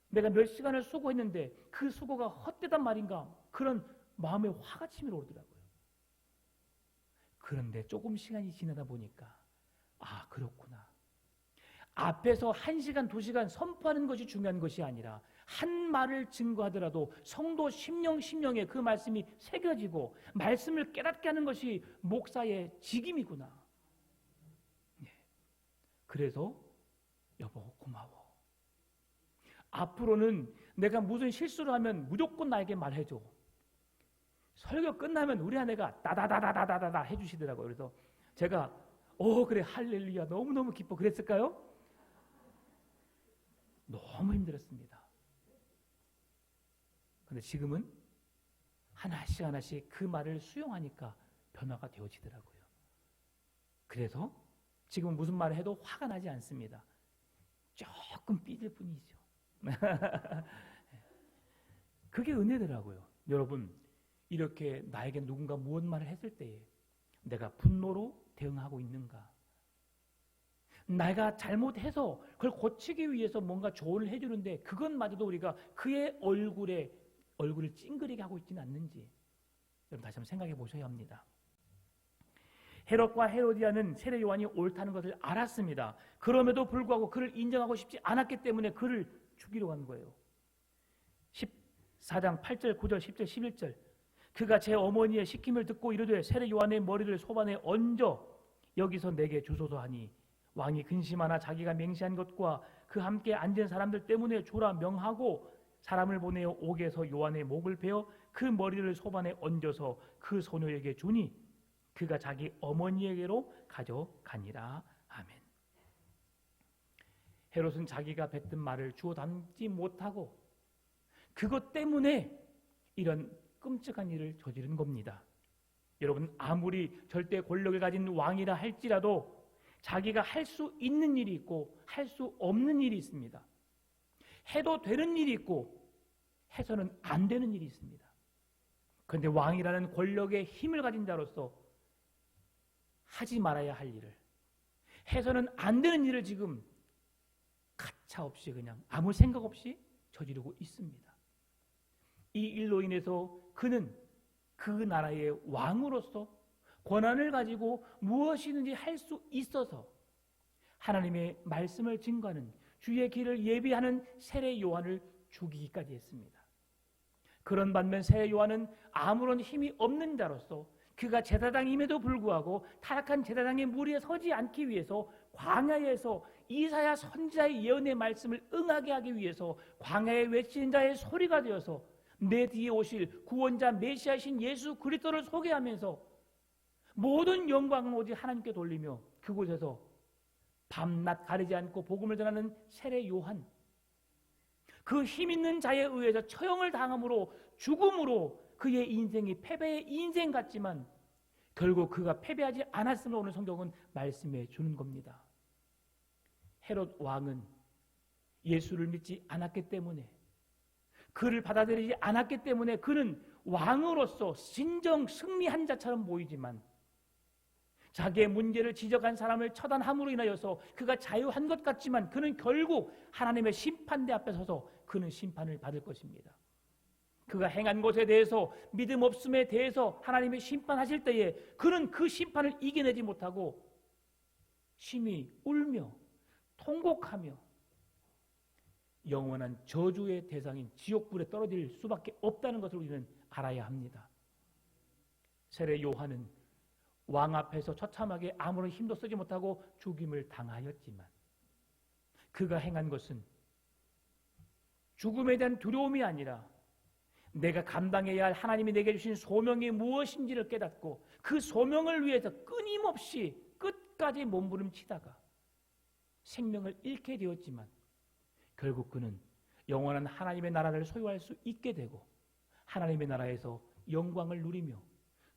Speaker 1: 내가 몇 시간을 수고했는데 그 수고가 헛되단 말인가? 그런 마음에 화가 치밀어 오르더라고요. 그런데 조금 시간이 지나다 보니까 아, 그렇구나. 앞에서 1시간, 2시간 선포하는 것이 중요한 것이 아니라 한 말을 증거하더라도 성도 심령에 그 말씀이 새겨지고 말씀을 깨닫게 하는 것이 목사의 직임이구나. 그래서 여보 고마워. 앞으로는 내가 무슨 실수를 하면 무조건 나에게 말해줘. 설교 끝나면 우리 아내가 다다다다다다다 해주시더라고요. 그래서 제가 그래 할렐루야 너무너무 기뻐 그랬을까요? 너무 힘들었습니다. 근데 지금은 하나씩 하나씩 그 말을 수용하니까 변화가 되어지더라고요. 그래서 지금 무슨 말을 해도 화가 나지 않습니다. 조금 삐질 뿐이죠. 그게 은혜더라고요. 여러분, 이렇게 나에게 누군가 무엇 말을 했을 때에 내가 분노로 대응하고 있는가? 내가 잘못해서 그걸 고치기 위해서 뭔가 조언을 해주는데 그것마저도 우리가 그의 얼굴을 찡그리게 하고 있지는 않는지 여러분 다시 한번 생각해 보셔야 합니다. 헤롯과 헤로디아는 세례 요한이 옳다는 것을 알았습니다. 그럼에도 불구하고 그를 인정하고 싶지 않았기 때문에 그를 죽이려고 한 거예요. 14장 8절, 9절, 10절, 11절 그가 제 어머니의 시킴을 듣고 이르되 세례 요한의 머리를 소반에 얹어 여기서 내게 주소서 하니 왕이 근심하나 자기가 맹세한 것과 그 함께 앉은 사람들 때문에 조라 명하고 사람을 보내어 옥에서 요한의 목을 베어 그 머리를 소반에 얹어서 그 소녀에게 주니 그가 자기 어머니에게로 가져가니라. 아멘. 헤롯은 자기가 뱉은 말을 주워 담지 못하고 그것 때문에 이런 끔찍한 일을 저지른 겁니다. 여러분 아무리 절대 권력을 가진 왕이라 할지라도 자기가 할 수 있는 일이 있고 할 수 없는 일이 있습니다. 해도 되는 일이 있고 해서는 안 되는 일이 있습니다. 그런데 왕이라는 권력의 힘을 가진 자로서 하지 말아야 할 일을 해서는 안 되는 일을 지금 가차없이 그냥 아무 생각 없이 저지르고 있습니다. 이 일로 인해서 그는 그 나라의 왕으로서 권한을 가지고 무엇이든지 할 수 있어서 하나님의 말씀을 증거하는 주의 길을 예비하는 세례 요한을 죽이기까지 했습니다. 그런 반면 세례 요한은 아무런 힘이 없는 자로서 그가 제사장임에도 불구하고 타락한 제사장의 무리에 서지 않기 위해서 광야에서 이사야 선지자의 예언의 말씀을 응하게 하기 위해서 광야에 외치는 자의 소리가 되어서 내 뒤에 오실 구원자 메시아이신 예수 그리스도를 소개하면서 모든 영광은 오직 하나님께 돌리며 그곳에서 밤낮 가리지 않고 복음을 전하는 세례 요한, 그 힘 있는 자에 의해서 처형을 당함으로 죽음으로 그의 인생이 패배의 인생 같지만 결국 그가 패배하지 않았음을 오늘 성경은 말씀해 주는 겁니다. 헤롯 왕은 예수를 믿지 않았기 때문에 그를 받아들이지 않았기 때문에 그는 왕으로서 진정 승리한 자처럼 보이지만 자기의 문제를 지적한 사람을 처단함으로 인하여서 그가 자유한 것 같지만 그는 결국 하나님의 심판대 앞에 서서 그는 심판을 받을 것입니다. 그가 행한 것에 대해서 믿음 없음에 대해서 하나님이 심판하실 때에 그는 그 심판을 이겨내지 못하고 심히 울며 통곡하며 영원한 저주의 대상인 지옥불에 떨어질 수밖에 없다는 것을 우리는 알아야 합니다. 세례 요한은 왕 앞에서 처참하게 아무런 힘도 쓰지 못하고 죽임을 당하였지만 그가 행한 것은 죽음에 대한 두려움이 아니라 내가 감당해야 할 하나님이 내게 주신 소명이 무엇인지를 깨닫고 그 소명을 위해서 끊임없이 끝까지 몸부림치다가 생명을 잃게 되었지만 결국 그는 영원한 하나님의 나라를 소유할 수 있게 되고 하나님의 나라에서 영광을 누리며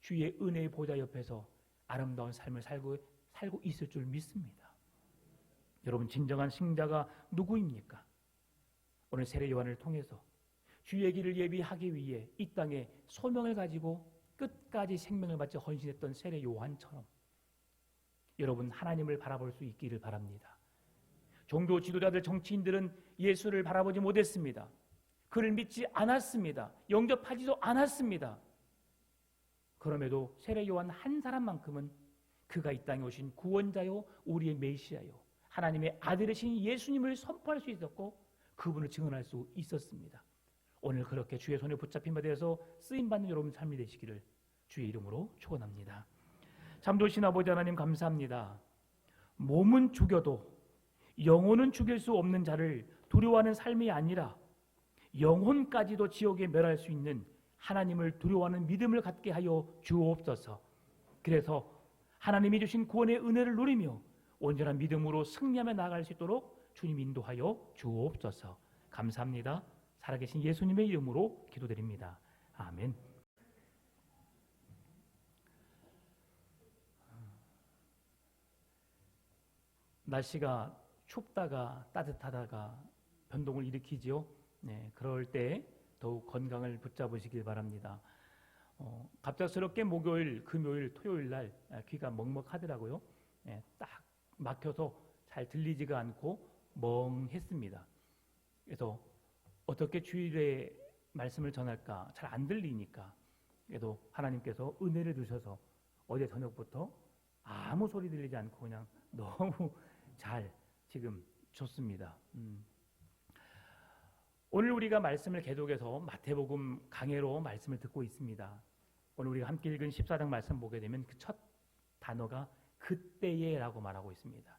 Speaker 1: 주의 은혜의 보좌 옆에서 아름다운 삶을 살고 있을 줄 믿습니다. 여러분, 진정한 승자가 누구입니까? 오늘 세례 요한을 통해서 주의 길을 예비하기 위해 이 땅에 소명을 가지고 끝까지 생명을 바쳐 헌신했던 세례 요한처럼 여러분, 하나님을 바라볼 수 있기를 바랍니다. 종교 지도자들, 정치인들은 예수를 바라보지 못했습니다. 그를 믿지 않았습니다. 영접하지도 않았습니다. 그럼에도 세례 요한 한 사람만큼은 그가 이 땅에 오신 구원자요, 우리의 메시아요, 하나님의 아들이신 예수님을 선포할 수 있었고 그분을 증언할 수 있었습니다. 오늘 그렇게 주의 손에 붙잡힌 바 되어서 쓰임받는 여러분 삶이 되시기를 주의 이름으로 축원합니다. 참도신 아버지 하나님, 감사합니다. 몸은 죽여도 영혼은 죽일 수 없는 자를 두려워하는 삶이 아니라 영혼까지도 지옥에 멸할 수 있는 하나님을 두려워하는 믿음을 갖게 하여 주옵소서. 그래서 하나님이 주신 구원의 은혜를 누리며 온전한 믿음으로 승리하며 나아갈 수 있도록 주님 인도하여 주옵소서. 감사합니다. 살아계신 예수님의 이름으로 기도드립니다. 아멘. 날씨가 춥다가 따뜻하다가 변동을 일으키지요. 네, 그럴 때 더욱 건강을 붙잡으시길 바랍니다. 갑작스럽게 목요일, 금요일, 토요일 날 귀가 먹먹하더라고요. 네, 딱 막혀서 잘 들리지가 않고 멍했습니다. 그래서 어떻게 주일에 말씀을 전할까 잘 안 들리니까, 그래도 하나님께서 은혜를 주셔서 어제 저녁부터 아무 소리 들리지 않고 그냥 너무 잘 지금 좋습니다. 오늘 우리가 말씀을 계속해서 마태복음 강해로 말씀을 듣고 있습니다. 오늘 우리가 함께 읽은 14장 말씀 보게 되면 그 첫 단어가 그때에라고 말하고 있습니다.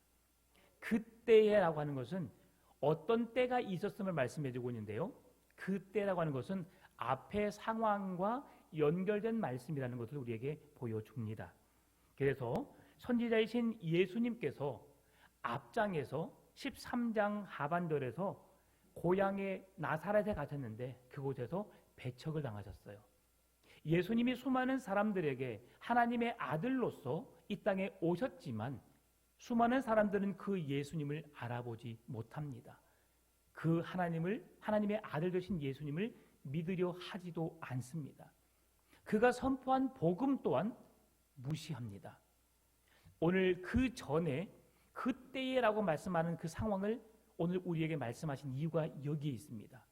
Speaker 1: 그때에라고 하는 것은 어떤 때가 있었음을 말씀해 주고 있는데요. 그때라고 하는 것은 앞의 상황과 연결된 말씀이라는 것을 우리에게 보여줍니다. 그래서 선지자이신 예수님께서 앞장에서 13장 하반절에서 고향의 나사렛에 가셨는데 그곳에서 배척을 당하셨어요. 예수님이 수많은 사람들에게 하나님의 아들로서 이 땅에 오셨지만 수많은 사람들은 그 예수님을 알아보지 못합니다. 그 하나님의 아들 되신 예수님을 믿으려 하지도 않습니다. 그가 선포한 복음 또한 무시합니다. 오늘 그 전에 그때에라고 말씀하는 그 상황을 오늘 우리에게 말씀하신 이유가 여기에 있습니다.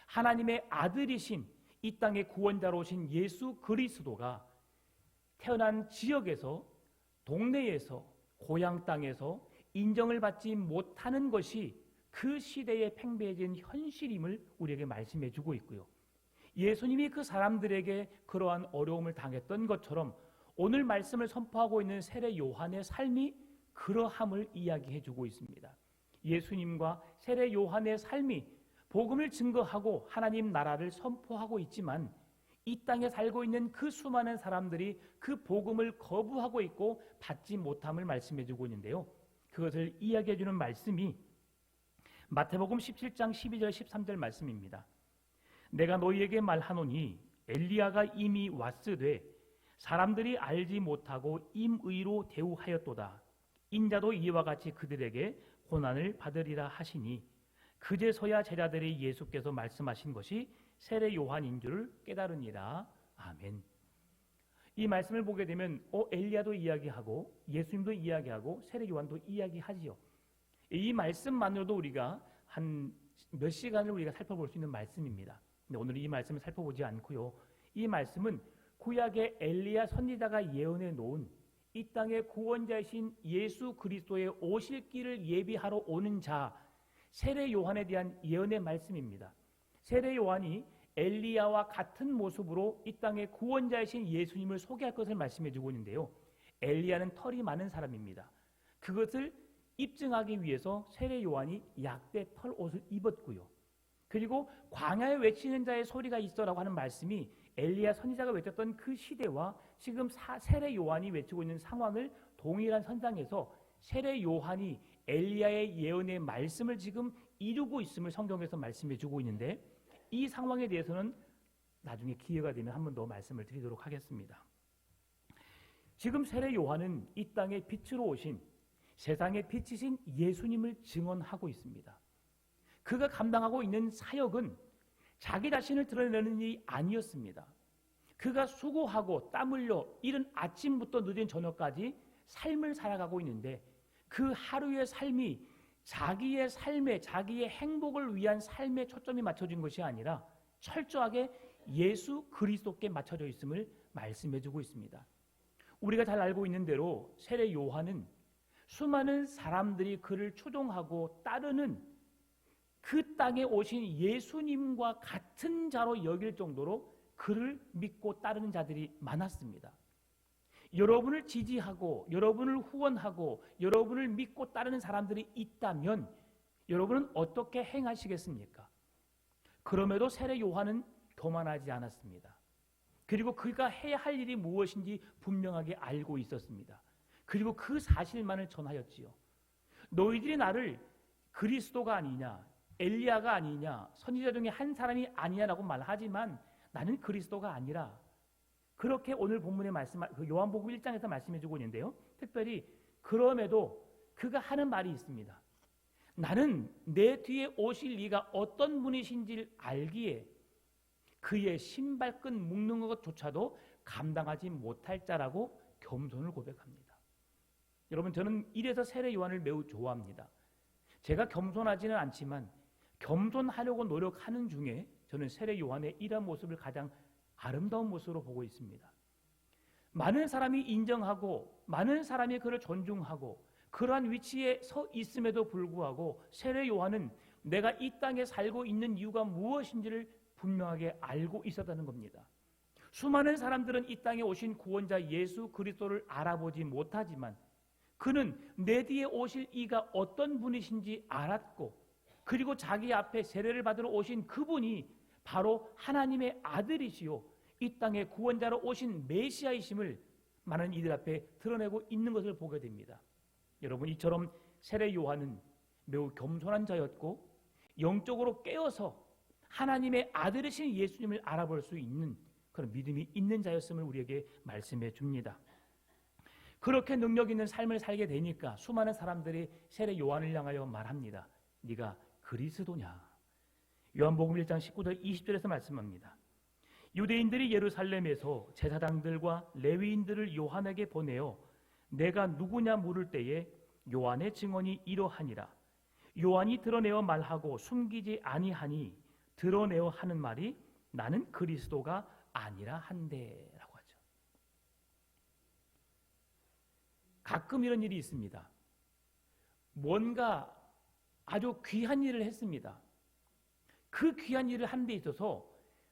Speaker 1: 하나님의 아들이신 이 땅의 구원자로 오신 예수 그리스도가 태어난 지역에서, 동네에서, 고향 땅에서 인정을 받지 못하는 것이 그 시대에 팽배해진 현실임을 우리에게 말씀해 주고 있고요. 예수님이 그 사람들에게 그러한 어려움을 당했던 것처럼 오늘 말씀을 선포하고 있는 세례 요한의 삶이 그러함을 이야기해 주고 있습니다. 예수님과 세례 요한의 삶이 복음을 증거하고 하나님 나라를 선포하고 있지만 이 땅에 살고 있는 그 수많은 사람들이 그 복음을 거부하고 있고 받지 못함을 말씀해 주고 있는데요. 그것을 이야기해 주는 말씀이 마태복음 17장 12절 13절 말씀입니다. 내가 너희에게 말하노니 엘리야가 이미 왔으되 사람들이 알지 못하고 임의로 대우하였도다. 인자도 이와 같이 그들에게 고난을 받으리라 하시니 그제서야 제자들이 예수께서 말씀하신 것이 세례 요한인 줄 깨달으니라. 아멘. 이 말씀을 보게 되면 엘리야도 이야기하고 예수님도 이야기하고 세례 요한도 이야기하지요. 이 말씀만으로도 우리가 한 몇 시간을 우리가 살펴볼 수 있는 말씀입니다. 근데 오늘 이 말씀을 살펴보지 않고요. 이 말씀은 구약의 엘리야 선지자가 예언해 놓은 이 땅의 구원자이신 예수 그리스도의 오실 길을 예비하러 오는 자 세례 요한에 대한 예언의 말씀입니다. 세례 요한이 엘리야와 같은 모습으로 이 땅의 구원자이신 예수님을 소개할 것을 말씀해 주고 있는데요. 엘리야는 털이 많은 사람입니다. 그것을 입증하기 위해서 세례 요한이 약대 털 옷을 입었고요. 그리고 광야에 외치는 자의 소리가 있어라고 하는 말씀이 엘리야 선지자가 외쳤던 그 시대와 지금 세례 요한이 외치고 있는 상황을 동일한 선상에서 세례 요한이 엘리야의 예언의 말씀을 지금 이루고 있음을 성경에서 말씀해 주고 있는데 이 상황에 대해서는 나중에 기회가 되면 한 번 더 말씀을 드리도록 하겠습니다. 지금 세례 요한은 이 땅에 빛으로 오신 세상의 빛이신 예수님을 증언하고 있습니다. 그가 감당하고 있는 사역은 자기 자신을 드러내는 일이 아니었습니다. 그가 수고하고 땀 흘려 이른 아침부터 늦은 저녁까지 삶을 살아가고 있는데 그 하루의 삶이 자기의 삶에 자기의 행복을 위한 삶에 초점이 맞춰진 것이 아니라 철저하게 예수 그리스도께 맞춰져 있음을 말씀해주고 있습니다. 우리가 잘 알고 있는 대로 세례 요한은 수많은 사람들이 그를 추종하고 따르는 그 땅에 오신 예수님과 같은 자로 여길 정도로 그를 믿고 따르는 자들이 많았습니다. 여러분을 지지하고 여러분을 후원하고 여러분을 믿고 따르는 사람들이 있다면 여러분은 어떻게 행하시겠습니까? 그럼에도 세례 요한은 교만하지 않았습니다. 그리고 그가 해야 할 일이 무엇인지 분명하게 알고 있었습니다. 그리고 그 사실만을 전하였지요. 너희들이 나를 그리스도가 아니냐, 엘리야가 아니냐, 선지자 중에 한 사람이 아니냐라고 말하지만 나는 그리스도가 아니라, 그렇게 오늘 본문에 요한복음 1장에서 말씀해주고 있는데요. 특별히 그럼에도 그가 하는 말이 있습니다. 나는 내 뒤에 오실 이가 어떤 분이신지를 알기에 그의 신발끈 묶는 것조차도 감당하지 못할 자라고 겸손을 고백합니다. 여러분, 저는 이래서 세례 요한을 매우 좋아합니다. 제가 겸손하지는 않지만 겸손하려고 노력하는 중에 저는 세례 요한의 이런 모습을 가장 아름다운 모습으로 보고 있습니다. 많은 사람이 인정하고 많은 사람이 그를 존중하고 그러한 위치에 서 있음에도 불구하고 세례 요한은 내가 이 땅에 살고 있는 이유가 무엇인지를 분명하게 알고 있었다는 겁니다. 수많은 사람들은 이 땅에 오신 구원자 예수 그리스도를 알아보지 못하지만 그는 내 뒤에 오실 이가 어떤 분이신지 알았고, 그리고 자기 앞에 세례를 받으러 오신 그분이 바로 하나님의 아들이시요 이 땅에 구원자로 오신 메시아이심을 많은 이들 앞에 드러내고 있는 것을 보게 됩니다. 여러분, 이처럼 세례 요한은 매우 겸손한 자였고 영적으로 깨어서 하나님의 아들이신 예수님을 알아볼 수 있는 그런 믿음이 있는 자였음을 우리에게 말씀해 줍니다. 그렇게 능력 있는 삶을 살게 되니까 수많은 사람들이 세례 요한을 향하여 말합니다. 네가 그리스도냐? 요한복음 1장 19절 20절에서 말씀합니다. 유대인들이 예루살렘에서 제사장들과 레위인들을 요한에게 보내어 내가 누구냐 물을 때에 요한의 증언이 이러하니라. 요한이 드러내어 말하고 숨기지 아니하니 드러내어 하는 말이 나는 그리스도가 아니라 한데라고 하죠. 가끔 이런 일이 있습니다. 뭔가 아주 귀한 일을 했습니다. 그 귀한 일을 하는 데 있어서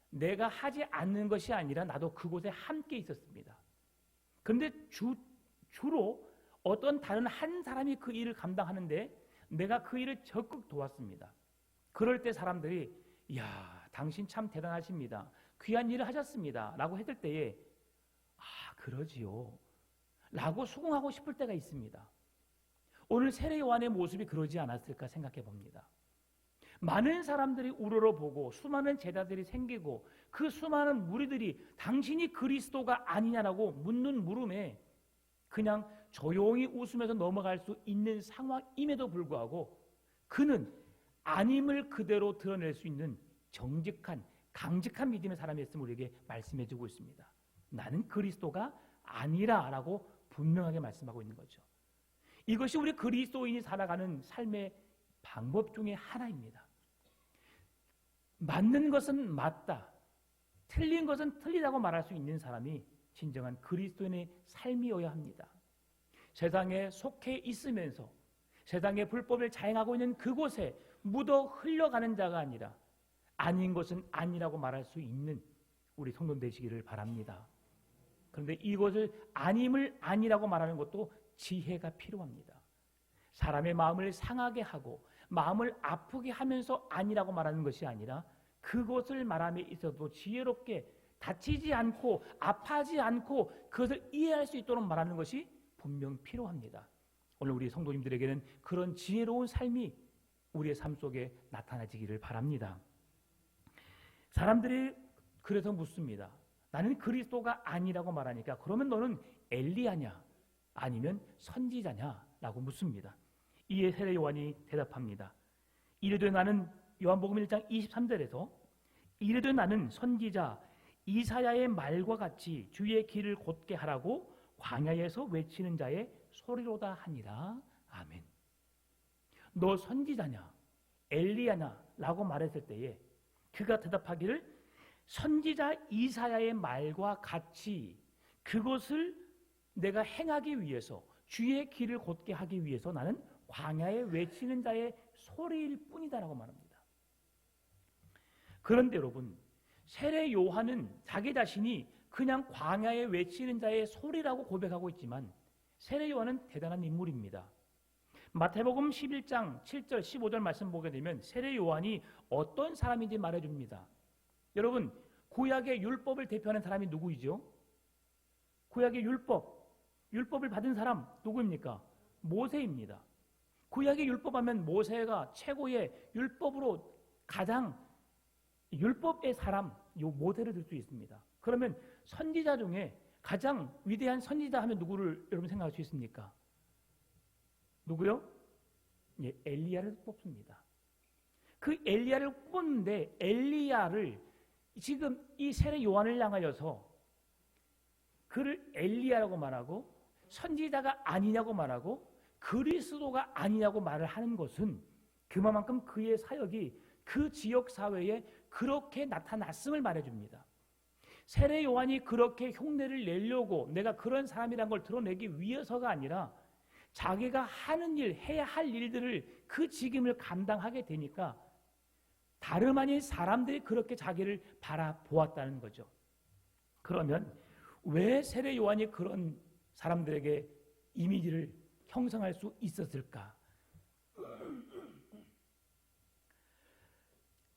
Speaker 1: 내가 하지 않는 것이 아니라 나도 그곳에 함께 있었습니다. 그런데 주로 어떤 다른 한 사람이 그 일을 감당하는데 내가 그 일을 적극 도왔습니다. 그럴 때 사람들이 이야, 당신 참 대단하십니다. 귀한 일을 하셨습니다. 라고 했을 때에 아, 그러지요. 라고 수긍하고 싶을 때가 있습니다. 오늘 세례 요한의 모습이 그러지 않았을까 생각해 봅니다. 많은 사람들이 우러러보고 수많은 제자들이 생기고 그 수많은 무리들이 당신이 그리스도가 아니냐라고 묻는 물음에 그냥 조용히 웃으면서 넘어갈 수 있는 상황임에도 불구하고 그는 아님을 그대로 드러낼 수 있는 정직한 강직한 믿음의 사람이었음을 우리에게 말씀해주고 있습니다. 나는 그리스도가 아니라라고 분명하게 말씀하고 있는 거죠. 이것이 우리 그리스도인이 살아가는 삶의 방법 중에 하나입니다. 맞는 것은 맞다, 틀린 것은 틀리다고 말할 수 있는 사람이 진정한 그리스도인의 삶이어야 합니다. 세상에 속해 있으면서 세상의 불법을 자행하고 있는 그곳에 묻어 흘러가는 자가 아니라 아닌 것은 아니라고 말할 수 있는 우리 성도 되시기를 바랍니다. 그런데 이것을 아님을 아니라고 말하는 것도 지혜가 필요합니다. 사람의 마음을 상하게 하고 마음을 아프게 하면서 아니라고 말하는 것이 아니라 그것을 말함에 있어도 지혜롭게 다치지 않고 아파하지 않고 그것을 이해할 수 있도록 말하는 것이 분명 필요합니다. 오늘 우리 성도님들에게는 그런 지혜로운 삶이 우리의 삶 속에 나타나지기를 바랍니다. 사람들이 그래서 묻습니다. 나는 그리스도가 아니라고 말하니까 그러면 너는 엘리야냐 아니면 선지자냐 라고 묻습니다. 이에 세례 요한이 대답합니다. 이르되 나는, 요한복음 1장 23절에서 이르되 나는 선지자 이사야의 말과 같이 주의 길을 곧게 하라고 광야에서 외치는 자의 소리로다 하니라. 아멘. 너 선지자냐 엘리야냐 라고 말했을 때에 그가 대답하기를 선지자 이사야의 말과 같이 그것을 내가 행하기 위해서 주의 길을 곧게 하기 위해서 나는 광야에 외치는 자의 소리일 뿐이다라고 말합니다. 그런데 여러분, 세례 요한은 자기 자신이 그냥 광야에 외치는 자의 소리라고 고백하고 있지만 세례 요한은 대단한 인물입니다. 마태복음 11장 7절 15절 말씀 보게 되면 세례 요한이 어떤 사람인지 말해줍니다. 여러분, 구약의 율법을 대표하는 사람이 누구이죠? 구약의 율법을 받은 사람 누구입니까? 모세입니다. 구약의 율법하면 모세가 최고의 율법으로 가장 율법의 사람, 요 모세를 들 수 있습니다. 그러면 선지자 중에 가장 위대한 선지자 하면 누구를 여러분 생각할 수 있습니까? 누구요? 예, 엘리야를 뽑습니다. 그 엘리야를 뽑는데 엘리야를 지금 이 세례 요한을 향하여서 그를 엘리야라고 말하고 선지자가 아니냐고 말하고 그리스도가 아니냐고 말을 하는 것은 그만큼 그의 사역이 그 지역 사회에 그렇게 나타났음을 말해줍니다. 세례 요한이 그렇게 흉내를 내려고 내가 그런 사람이란 걸 드러내기 위해서가 아니라 자기가 하는 일, 해야 할 일들을 그 직임을 감당하게 되니까 다름 아닌 사람들이 그렇게 자기를 바라보았다는 거죠. 그러면 왜 세례 요한이 그런 사람들에게 이미지를 형성할 수 있었을까?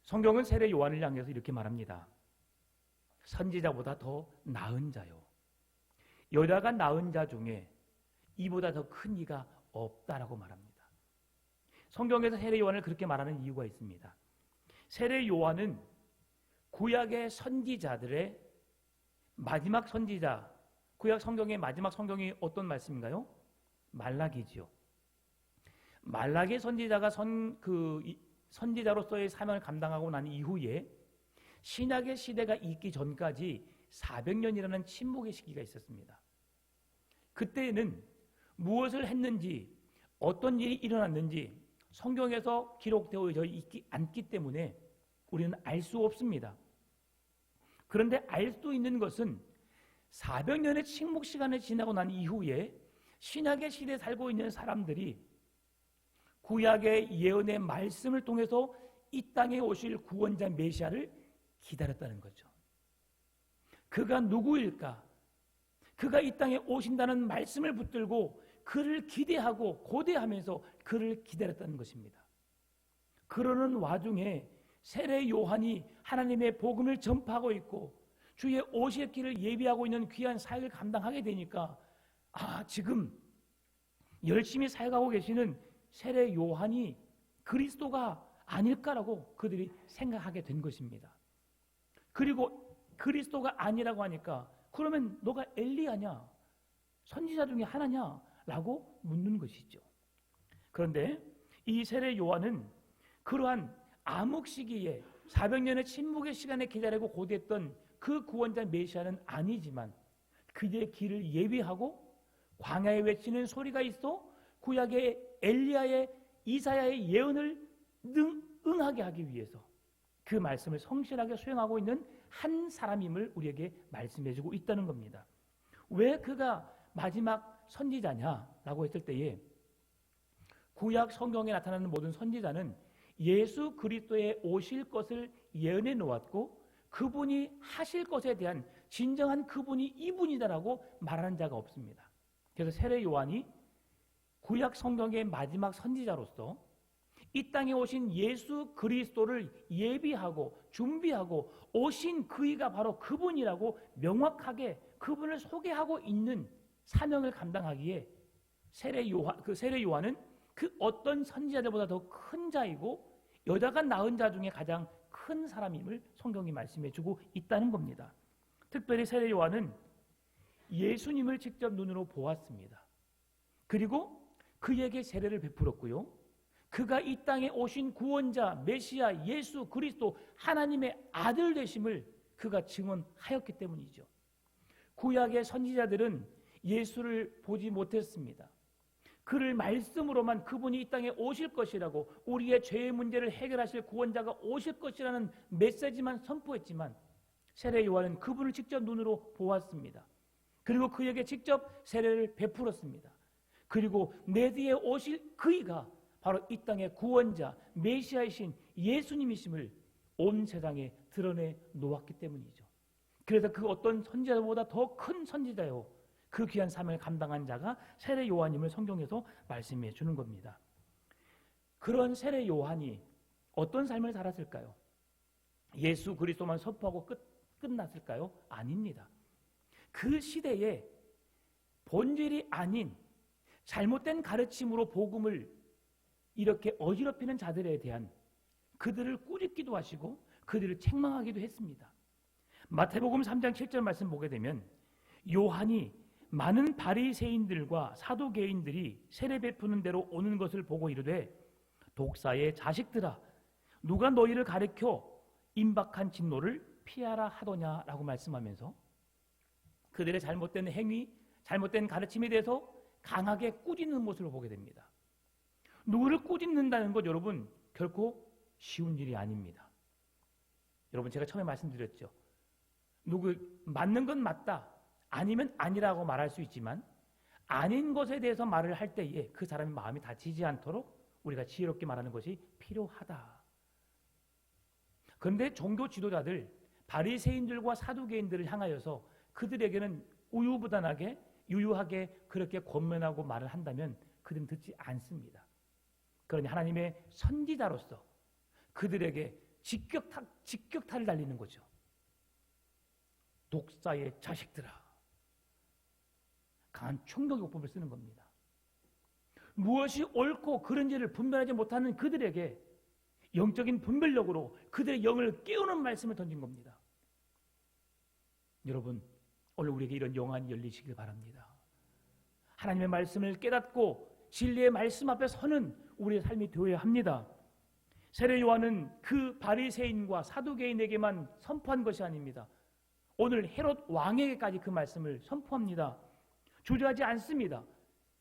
Speaker 1: 성경은 세례 요한을 향해서 이렇게 말합니다. 선지자보다 더 나은 자요. 여자가 낳은 자 중에 이보다 더 큰 이가 없다라고 말합니다. 성경에서 세례 요한을 그렇게 말하는 이유가 있습니다. 세례 요한은 구약의 선지자들의 마지막 선지자, 구약 성경의 마지막 성경이 어떤 말씀인가요? 말라기지요. 말라기 선지자가 선지자로서의 사명을 감당하고 난 이후에 신약의 시대가 있기 전까지 400년이라는 침묵의 시기가 있었습니다. 그때에는 무엇을 했는지 어떤 일이 일어났는지 성경에서 기록되어 있지 않기 때문에 우리는 알 수 없습니다. 그런데 알 수 있는 것은 400년의 침묵 시간을 지나고 난 이후에 신약의 시대에 살고 있는 사람들이 구약의 예언의 말씀을 통해서 이 땅에 오실 구원자 메시아를 기다렸다는 거죠. 그가 누구일까? 그가 이 땅에 오신다는 말씀을 붙들고 그를 기대하고 고대하면서 그를 기다렸다는 것입니다. 그러는 와중에 세례 요한이 하나님의 복음을 전파하고 있고 주의 오실 길을 예비하고 있는 귀한 사역을 감당하게 되니까 지금 열심히 사역하고 계시는 세례 요한이 그리스도가 아닐까라고 그들이 생각하게 된 것입니다. 그리고 그리스도가 아니라고 하니까 그러면 너가 엘리야냐? 선지자 중에 하나냐? 라고 묻는 것이죠. 그런데 이 세례 요한은 그러한 암흑 시기에 400년의 침묵의 시간에 기다리고 고대했던 그 구원자 메시아는 아니지만 그의 길을 예비하고 광야에 외치는 소리가 있어 구약의 엘리야의 이사야의 예언을 응하게 하기 위해서 그 말씀을 성실하게 수행하고 있는 한 사람임을 우리에게 말씀해주고 있다는 겁니다. 왜 그가 마지막 선지자냐라고 했을 때에 구약 성경에 나타나는 모든 선지자는 예수 그리스도의 오실 것을 예언해 놓았고 그분이 하실 것에 대한 진정한 그분이 이분이다라고 말하는 자가 없습니다. 그래서 세례 요한이 구약 성경의 마지막 선지자로서 이 땅에 오신 예수 그리스도를 예비하고 준비하고 오신 그이가 바로 그분이라고 명확하게 그분을 소개하고 있는 사명을 감당하기에 세례 요한은 그 어떤 선지자들보다 더 큰 자이고 여자가 낳은 자 중에 가장 큰 사람임을 성경이 말씀해주고 있다는 겁니다. 특별히 세례 요한은 예수님을 직접 눈으로 보았습니다. 그리고 그에게 세례를 베풀었고요. 그가 이 땅에 오신 구원자 메시아 예수 그리스도 하나님의 아들 되심을 그가 증언하였기 때문이죠. 구약의 선지자들은 예수를 보지 못했습니다. 그를 말씀으로만 그분이 이 땅에 오실 것이라고, 우리의 죄의 문제를 해결하실 구원자가 오실 것이라는 메시지만 선포했지만, 세례 요한은 그분을 직접 눈으로 보았습니다. 그리고 그에게 직접 세례를 베풀었습니다. 그리고 내 뒤에 오실 그이가 바로 이 땅의 구원자 메시아이신 예수님이심을 온 세상에 드러내 놓았기 때문이죠. 그래서 그 어떤 선지자보다 더 큰 선지자요, 그 귀한 사명을 감당한 자가 세례 요한임을 성경에서 말씀해 주는 겁니다. 그런 세례 요한이 어떤 삶을 살았을까요? 예수 그리스도만 선포하고 끝났을까요? 아닙니다. 그 시대에 본질이 아닌 잘못된 가르침으로 복음을 이렇게 어지럽히는 자들에 대한 그들을 꾸짖기도 하시고 그들을 책망하기도 했습니다. 마태복음 3장 7절 말씀 보게 되면, 요한이 많은 바리새인들과 사두개인들이 세례 베푸는 대로 오는 것을 보고 이르되, 독사의 자식들아, 누가 너희를 가르쳐 임박한 진노를 피하라 하더냐라고 말씀하면서 그들의 잘못된 행위, 잘못된 가르침에 대해서 강하게 꾸짖는 모습을 보게 됩니다. 누구를 꾸짖는다는 것, 여러분, 결코 쉬운 일이 아닙니다. 여러분, 제가 처음에 말씀드렸죠. 누구 맞는 건 맞다, 아니면 아니라고 말할 수 있지만 아닌 것에 대해서 말을 할 때에 그 사람의 마음이 다치지 않도록 우리가 지혜롭게 말하는 것이 필요하다. 그런데 종교 지도자들, 바리새인들과 사두개인들을 향하여서 그들에게는 우유부단하게 유유하게 그렇게 권면하고 말을 한다면 그들은 듣지 않습니다. 그러니 하나님의 선지자로서 그들에게 직격탄을 날리는 거죠. 독사의 자식들아, 강한 총격요법을 쓰는 겁니다. 무엇이 옳고 그른지를 분별하지 못하는 그들에게 영적인 분별력으로 그들의 영을 깨우는 말씀을 던진 겁니다. 여러분, 오늘 우리에게 이런 영안이 열리시길 바랍니다. 하나님의 말씀을 깨닫고 진리의 말씀 앞에 서는 우리의 삶이 되어야 합니다. 세례 요한은 그 바리새인과 사두개인에게만 선포한 것이 아닙니다. 오늘 헤롯 왕에게까지 그 말씀을 선포합니다. 주저하지 않습니다.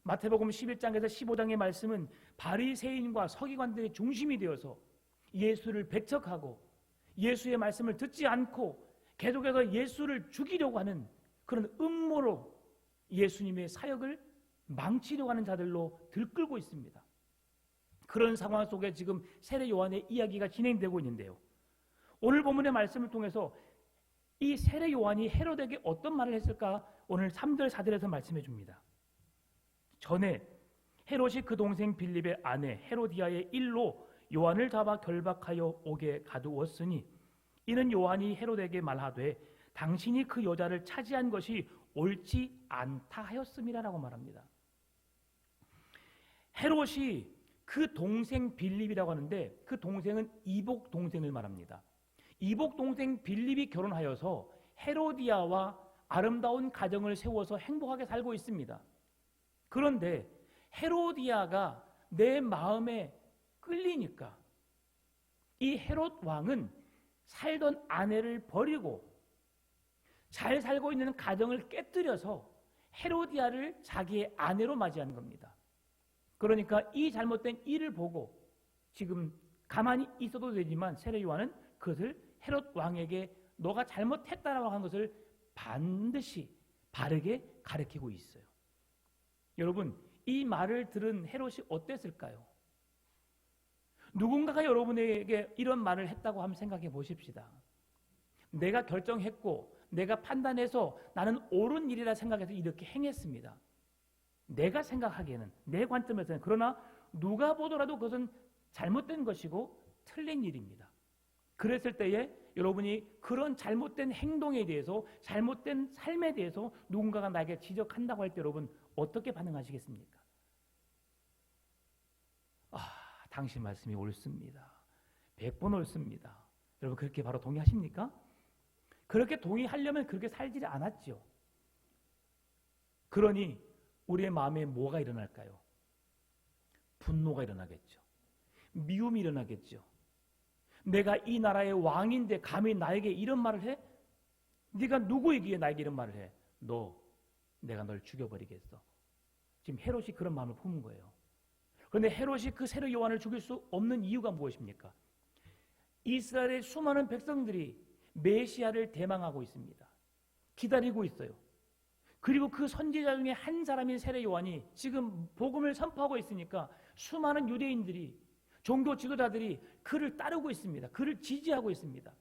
Speaker 1: 마태복음 11장에서 15장의 말씀은 바리새인과 서기관들의 중심이 되어서 예수를 배척하고 예수의 말씀을 듣지 않고 계속해서 예수를 죽이려고 하는 그런 음모로 예수님의 사역을 망치려고 하는 자들로 들끓고 있습니다. 그런 상황 속에 지금 세례 요한의 이야기가 진행되고 있는데요. 오늘 본문의 말씀을 통해서 이 세례 요한이 헤롯에게 어떤 말을 했을까? 오늘 3절 4절에서 말씀해 줍니다. 전에 헤롯이 그 동생 빌립의 아내 헤로디아의 일로 요한을 잡아 결박하여 옥에 가두었으니 이는 요한이 헤롯에게 말하되 당신이 그 여자를 차지한 것이 옳지 않다 하였음이라라고 말합니다. 헤롯이 그 동생 빌립이라고 하는데 그 동생은 이복 동생을 말합니다. 이복 동생 빌립이 결혼하여서 헤로디아와 아름다운 가정을 세워서 행복하게 살고 있습니다. 그런데 헤로디아가 내 마음에 끌리니까 이 헤롯 왕은 살던 아내를 버리고 잘 살고 있는 가정을 깨뜨려서 헤로디아를 자기의 아내로 맞이하는 겁니다. 그러니까 이 잘못된 일을 보고 지금 가만히 있어도 되지만 세례 요한은 그것을 헤롯 왕에게 너가 잘못했다라고 한 것을 반드시 바르게 가르치고 있어요. 여러분, 이 말을 들은 헤롯이 어땠을까요? 누군가가 여러분에게 이런 말을 했다고 한번 생각해 보십시다. 내가 결정했고 내가 판단해서 나는 옳은 일이라 생각해서 이렇게 행했습니다. 내가 생각하기에는, 내 관점에서는. 그러나 누가 보더라도 그것은 잘못된 것이고 틀린 일입니다. 그랬을 때에 여러분이 그런 잘못된 행동에 대해서, 잘못된 삶에 대해서 누군가가 나에게 지적한다고 할 때 여러분 어떻게 반응하시겠습니까? 당신 말씀이 옳습니다. 100번 옳습니다. 여러분 그렇게 바로 동의하십니까? 그렇게 동의하려면 그렇게 살지 않았죠. 그러니 우리의 마음에 뭐가 일어날까요? 분노가 일어나겠죠. 미움이 일어나겠죠. 내가 이 나라의 왕인데 감히 나에게 이런 말을 해? 네가 누구이기에 나에게 이런 말을 해? 내가 널 죽여버리겠어. 지금 헤롯이 그런 마음을 품은 거예요. 그런데 헤롯이 그 세례 요한을 죽일 수 없는 이유가 무엇입니까? 이스라엘의 수많은 백성들이 메시아를 대망하고 있습니다. 기다리고 있어요. 그리고 그 선지자 중에 한 사람인 세례 요한이 지금 복음을 선포하고 있으니까 수많은 유대인들이, 종교 지도자들이 그를 따르고 있습니다. 그를 지지하고 있습니다.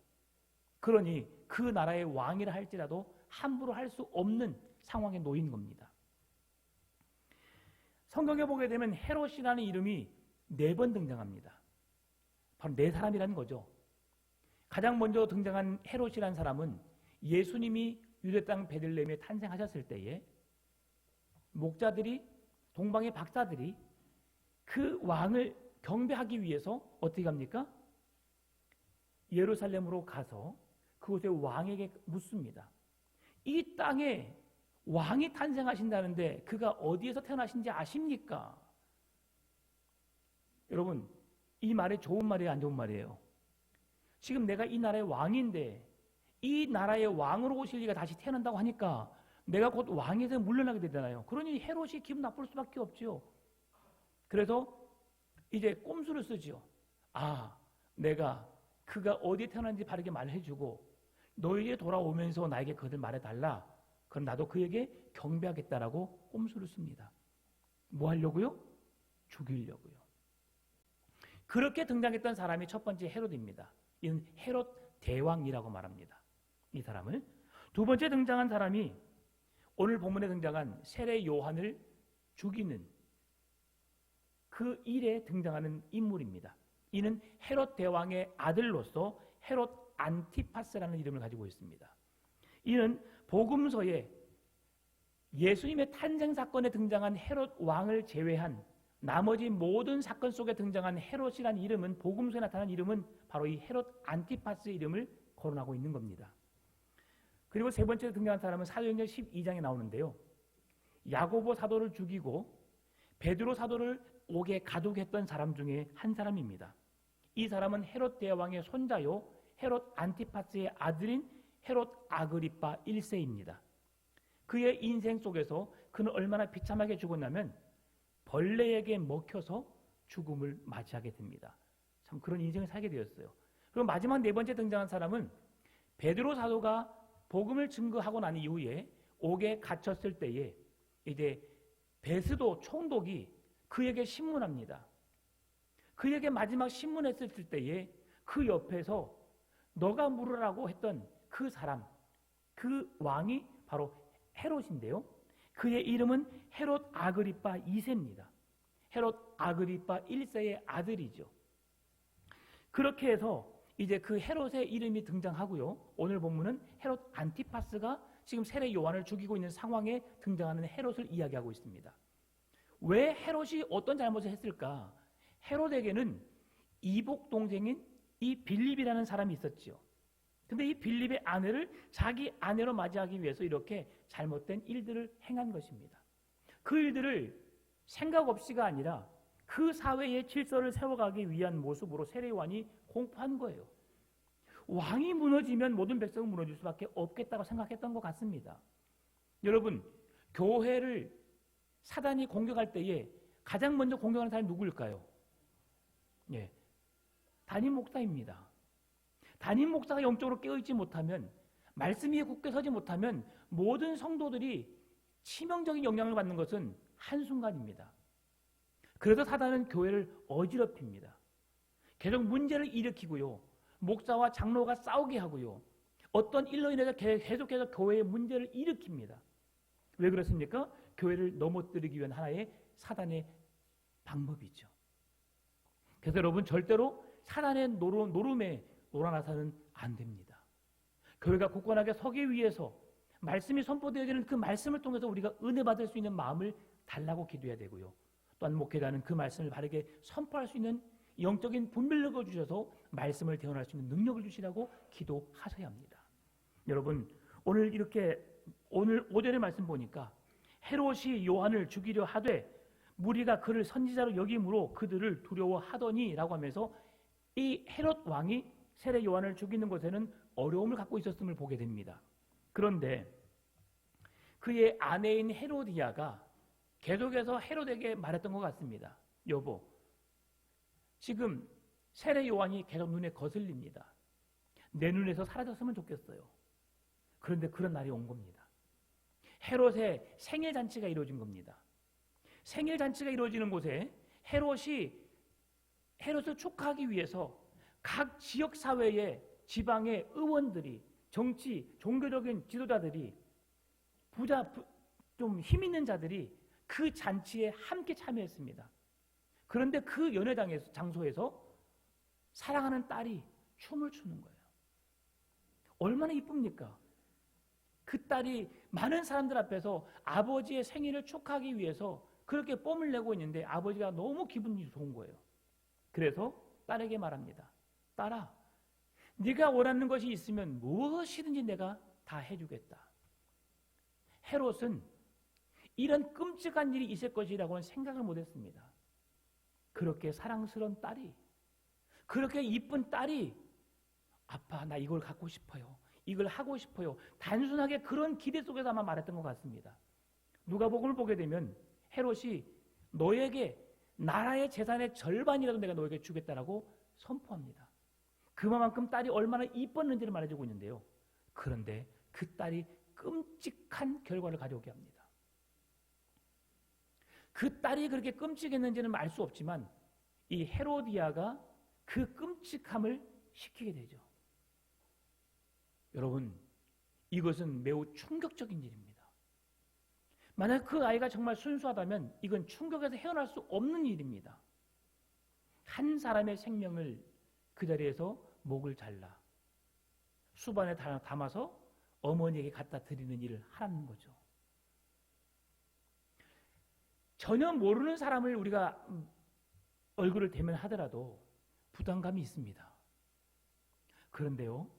Speaker 1: 그러니 그 나라의 왕이라 할지라도 함부로 할 수 없는 상황에 놓인 겁니다. 성경에 보게 되면 헤롯이라는 이름이 4번 등장합니다. 바로 4사람이라는 거죠. 가장 먼저 등장한 헤롯이라는 사람은 예수님이 유대 땅 베들레헴에 탄생하셨을 때에 목자들이, 동방의 박사들이 그 왕을 경배하기 위해서 어떻게 합니까? 예루살렘으로 가서 그곳의 왕에게 묻습니다. 이 땅에 왕이 탄생하신다는데 그가 어디에서 태어나신지 아십니까? 여러분, 이 말이 좋은 말이에요, 안 좋은 말이에요? 지금 내가 이 나라의 왕인데 이 나라의 왕으로 오실 리가 다시 태어난다고 하니까 내가 곧 왕에서 물러나게 되잖아요. 그러니 헤롯이 기분 나쁠 수밖에 없죠. 그래서 이제 꼼수를 쓰죠. 그가 어디에 태어났는지 바르게 말해주고 너희에게 돌아오면서 나에게 그것을 말해달라. 그럼 나도 그에게 경배하겠다라고 꼼수를 씁니다. 뭐 하려고요? 죽이려고요. 그렇게 등장했던 사람이 첫 번째 헤롯입니다. 이는 헤롯 대왕이라고 말합니다. 이 사람을. 두 번째 등장한 사람이 오늘 본문에 등장한 세례 요한을 죽이는 그 일에 등장하는 인물입니다. 이는 헤롯 대왕의 아들로서 헤롯 안티파스라는 이름을 가지고 있습니다. 이는 복음서에 예수님의 탄생 사건에 등장한 헤롯 왕을 제외한 나머지 모든 사건 속에 등장한 헤롯이라는 이름은, 복음서에 나타난 이름은 바로 이 헤롯 안티파스의 이름을 거론하고 있는 겁니다. 그리고 세 번째 등장한 사람은 사도행전 12장에 나오는데요. 야고보 사도를 죽이고 베드로 사도를 옥에 가두겠던 사람 중에 한 사람입니다. 이 사람은 헤롯 대왕의 손자요 헤롯 안티파스의 아들인 헤롯 아그리파 1세입니다. 그의 인생 속에서 그는 얼마나 비참하게 죽었냐면 벌레에게 먹혀서 죽음을 맞이하게 됩니다. 참 그런 인생을 살게 되었어요. 그리고 마지막 네 번째 등장한 사람은 베드로 사도가 복음을 증거하고 난 이후에 옥에 갇혔을 때에 이제 베스도 총독이 그에게 신문합니다. 그에게 마지막 신문했을 때에 그 옆에서 너가 물으라고 했던 그 사람, 그 왕이 바로 헤롯인데요. 그의 이름은 헤롯 아그리파 2세입니다. 헤롯 아그리파 1세의 아들이죠. 그렇게 해서 이제 그 헤롯의 이름이 등장하고요. 오늘 본문은 헤롯 안티파스가 지금 세례 요한을 죽이고 있는 상황에 등장하는 헤롯을 이야기하고 있습니다. 왜 헤롯이 어떤 잘못을 했을까? 헤롯에게는 이복 동생인 이 빌립이라는 사람이 있었죠. 근데 이 빌립의 아내를 자기 아내로 맞이하기 위해서 이렇게 잘못된 일들을 행한 것입니다. 그 일들을 생각 없이가 아니라 그 사회의 질서를 세워가기 위한 모습으로 세례 요한이 공포한 거예요. 왕이 무너지면 모든 백성은 무너질 수밖에 없겠다고 생각했던 것 같습니다. 여러분, 교회를 사단이 공격할 때에 가장 먼저 공격하는 사람이 누구일까요? 예, 담임 목사입니다. 담임 목사가 영적으로 깨어있지 못하면, 말씀 위에 굳게 서지 못하면 모든 성도들이 치명적인 영향을 받는 것은 한순간입니다. 그래서 사단은 교회를 어지럽힙니다. 계속 문제를 일으키고요. 목사와 장로가 싸우게 하고요. 어떤 일로 인해서 계속해서 교회의 문제를 일으킵니다. 왜 그렇습니까? 교회를 넘어뜨리기 위한 하나의 사단의 방법이죠. 그래서 여러분, 절대로 사단의 노름에 놀아나서는 안 됩니다. 교회가 굳건하게 서기 위해서 말씀이 선포되어지는 그 말씀을 통해서 우리가 은혜 받을 수 있는 마음을 달라고 기도해야 되고요. 또한 목회자는 그 말씀을 바르게 선포할 수 있는 영적인 분별력을 주셔서 말씀을 대언할 수 있는 능력을 주시라고 기도하셔야 합니다. 여러분, 오늘 오전의 말씀 보니까 헤롯이 요한을 죽이려 하되 무리가 그를 선지자로 여김으로 그들을 두려워하더니라고 하면서 이 헤롯 왕이 세례 요한을 죽이는 것에는 어려움을 갖고 있었음을 보게 됩니다. 그런데 그의 아내인 헤로디아가 계속해서 헤롯에게 말했던 것 같습니다. 여보, 지금 세례 요한이 계속 눈에 거슬립니다. 내 눈에서 사라졌으면 좋겠어요. 그런데 그런 날이 온 겁니다. 헤롯의 생일 잔치가 이루어진 겁니다. 생일 잔치가 이루어지는 곳에 헤롯을 축하하기 위해서 각 지역 사회의 지방의 의원들이, 정치, 종교적인 지도자들이, 좀 힘 있는 자들이 그 잔치에 함께 참여했습니다. 그런데 그 장소에서 사랑하는 딸이 춤을 추는 거예요. 얼마나 이쁩니까? 그 딸이 많은 사람들 앞에서 아버지의 생일을 축하하기 위해서 그렇게 뽐을 내고 있는데 아버지가 너무 기분이 좋은 거예요. 그래서 딸에게 말합니다. 딸아, 네가 원하는 것이 있으면 무엇이든지 내가 다 해주겠다. 헤롯은 이런 끔찍한 일이 있을 것이라고는 생각을 못했습니다. 그렇게 사랑스러운 딸이, 그렇게 이쁜 딸이 아빠 나 이걸 갖고 싶어요. 이걸 하고 싶어요. 단순하게 그런 기대 속에서 아마 말했던 것 같습니다. 누가복음을 보게 되면 헤롯이 너에게 나라의 재산의 절반이라도 내가 너에게 주겠다라고 선포합니다. 그만큼 딸이 얼마나 이뻤는지를 말해주고 있는데요. 그런데 그 딸이 끔찍한 결과를 가져오게 합니다. 그 딸이 그렇게 끔찍했는지는 알 수 없지만 이 헤로디아가 그 끔찍함을 시키게 되죠. 여러분, 이것은 매우 충격적인 일입니다. 만약 그 아이가 정말 순수하다면 이건 충격에서 헤어날 수 없는 일입니다. 한 사람의 생명을 그 자리에서 목을 잘라 수반에 담아서 어머니에게 갖다 드리는 일을 하는 거죠. 전혀 모르는 사람을 우리가 얼굴을 대면하더라도 부담감이 있습니다. 그런데요,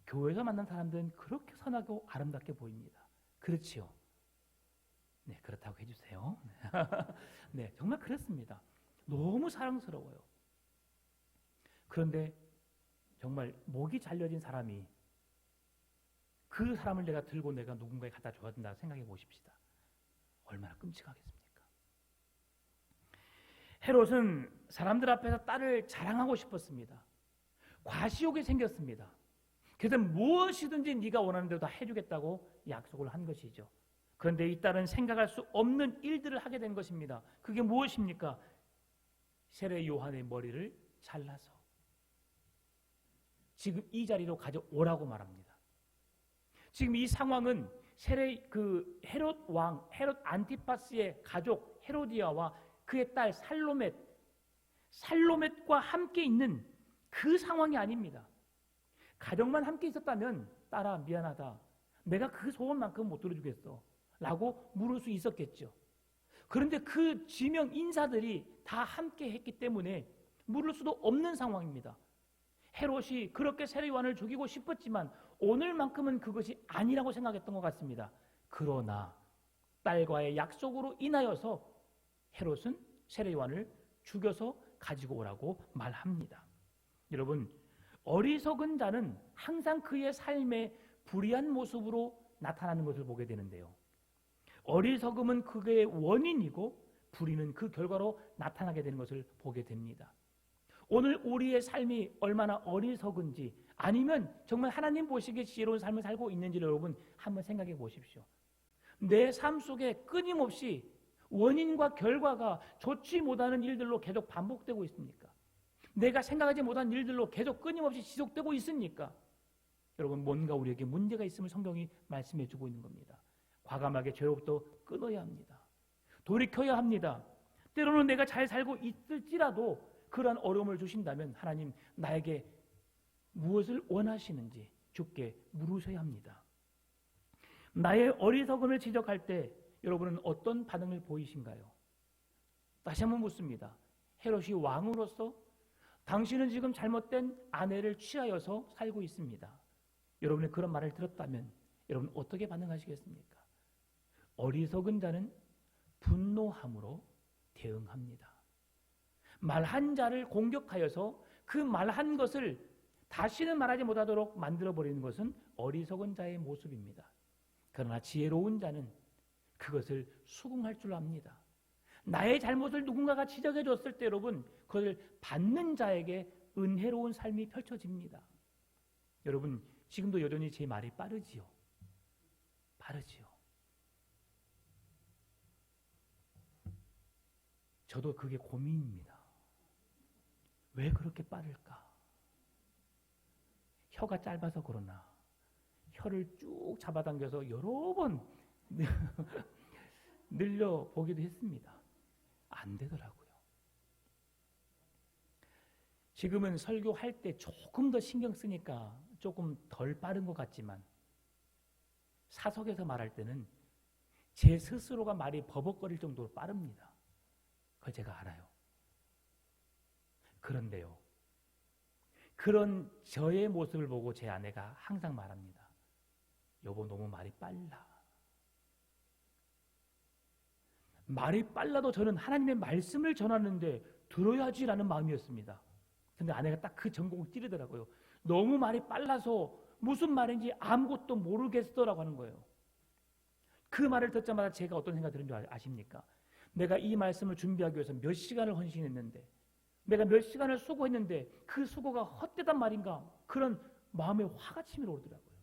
Speaker 1: 교회에서 만난 사람들은 그렇게 선하고 아름답게 보입니다. 그렇지요? 네, 그렇다고 해주세요. 네, 정말 그렇습니다. 너무 사랑스러워요. 그런데 정말 목이 잘려진 사람이 그 사람을 내가 들고 내가 누군가에 갖다 줘야 된다 생각해 보십시다. 얼마나 끔찍하겠습니까? 헤롯은 사람들 앞에서 딸을 자랑하고 싶었습니다. 과시욕이 생겼습니다. 그래서 무엇이든지 네가 원하는 대로 다 해주겠다고 약속을 한 것이죠. 그런데 이 딸은 생각할 수 없는 일들을 하게 된 것입니다. 그게 무엇입니까? 세례 요한의 머리를 잘라서 지금 이 자리로 가져오라고 말합니다. 지금 이 상황은 헤롯 왕, 헤롯 안티파스의 가족 헤로디아와 그의 딸 살로멧과 함께 있는 그 상황이 아닙니다. 가족만 함께 있었다면 딸아 미안하다. 내가 그 소원만큼 못 들어주겠어. 라고 물을 수 있었겠죠. 그런데 그 지명 인사들이 다 함께 했기 때문에 물을 수도 없는 상황입니다. 헤롯이 그렇게 세례 요한을 죽이고 싶었지만 오늘만큼은 그것이 아니라고 생각했던 것 같습니다. 그러나 딸과의 약속으로 인하여서 헤롯은 세례 요한을 죽여서 가지고 오라고 말합니다. 여러분, 어리석은 자는 항상 그의 삶의 불의한 모습으로 나타나는 것을 보게 되는데요. 어리석음은 그의 원인이고 불의는 그 결과로 나타나게 되는 것을 보게 됩니다. 오늘 우리의 삶이 얼마나 어리석은지 아니면 정말 하나님 보시기에 지혜로운 삶을 살고 있는지를 여러분 한번 생각해 보십시오. 내 삶 속에 끊임없이 원인과 결과가 좋지 못하는 일들로 계속 반복되고 있습니까? 내가 생각하지 못한 일들로 계속 끊임없이 지속되고 있습니까? 여러분, 뭔가 우리에게 문제가 있음을 성경이 말씀해 주고 있는 겁니다. 과감하게 죄로부터 끊어야 합니다. 돌이켜야 합니다. 때로는 내가 잘 살고 있을지라도 그러한 어려움을 주신다면 하나님 나에게 무엇을 원하시는지 주께 물으셔야 합니다. 나의 어리석음을 지적할 때 여러분은 어떤 반응을 보이신가요? 다시 한번 묻습니다. 헤롯이 왕으로서 당신은 지금 잘못된 아내를 취하여서 살고 있습니다. 여러분이 그런 말을 들었다면 여러분 어떻게 반응하시겠습니까? 어리석은 자는 분노함으로 대응합니다. 말한 자를 공격하여서 그 말한 것을 다시는 말하지 못하도록 만들어버리는 것은 어리석은 자의 모습입니다. 그러나 지혜로운 자는 그것을 수긍할 줄 압니다. 나의 잘못을 누군가가 지적해 줬을 때 여러분, 그것을 받는 자에게 은혜로운 삶이 펼쳐집니다. 여러분, 지금도 여전히 제 말이 빠르지요? 빠르지요. 저도 그게 고민입니다. 왜 그렇게 빠를까? 혀가 짧아서 그러나 혀를 쭉 잡아당겨서 여러 번 늘려보기도 했습니다. 안 되더라고요. 지금은 설교할 때 조금 더 신경 쓰니까 조금 덜 빠른 것 같지만 사석에서 말할 때는 제 스스로가 말이 버벅거릴 정도로 빠릅니다. 그걸 제가 알아요. 그런데요, 그런 저의 모습을 보고 제 아내가 항상 말합니다. 여보, 너무 말이 빨라. 말이 빨라도 저는 하나님의 말씀을 전하는데 들어야지라는 마음이었습니다. 근데 아내가 딱 그 전곡을 찌르더라고요. 너무 말이 빨라서 무슨 말인지 아무것도 모르겠어라고 하는 거예요. 그 말을 듣자마자 제가 어떤 생각이 드는 줄 아십니까? 내가 이 말씀을 준비하기 위해서 몇 시간을 헌신했는데, 내가 몇 시간을 수고했는데 그 수고가 헛되단 말인가? 그런 마음에 화가 치밀어 오르더라고요.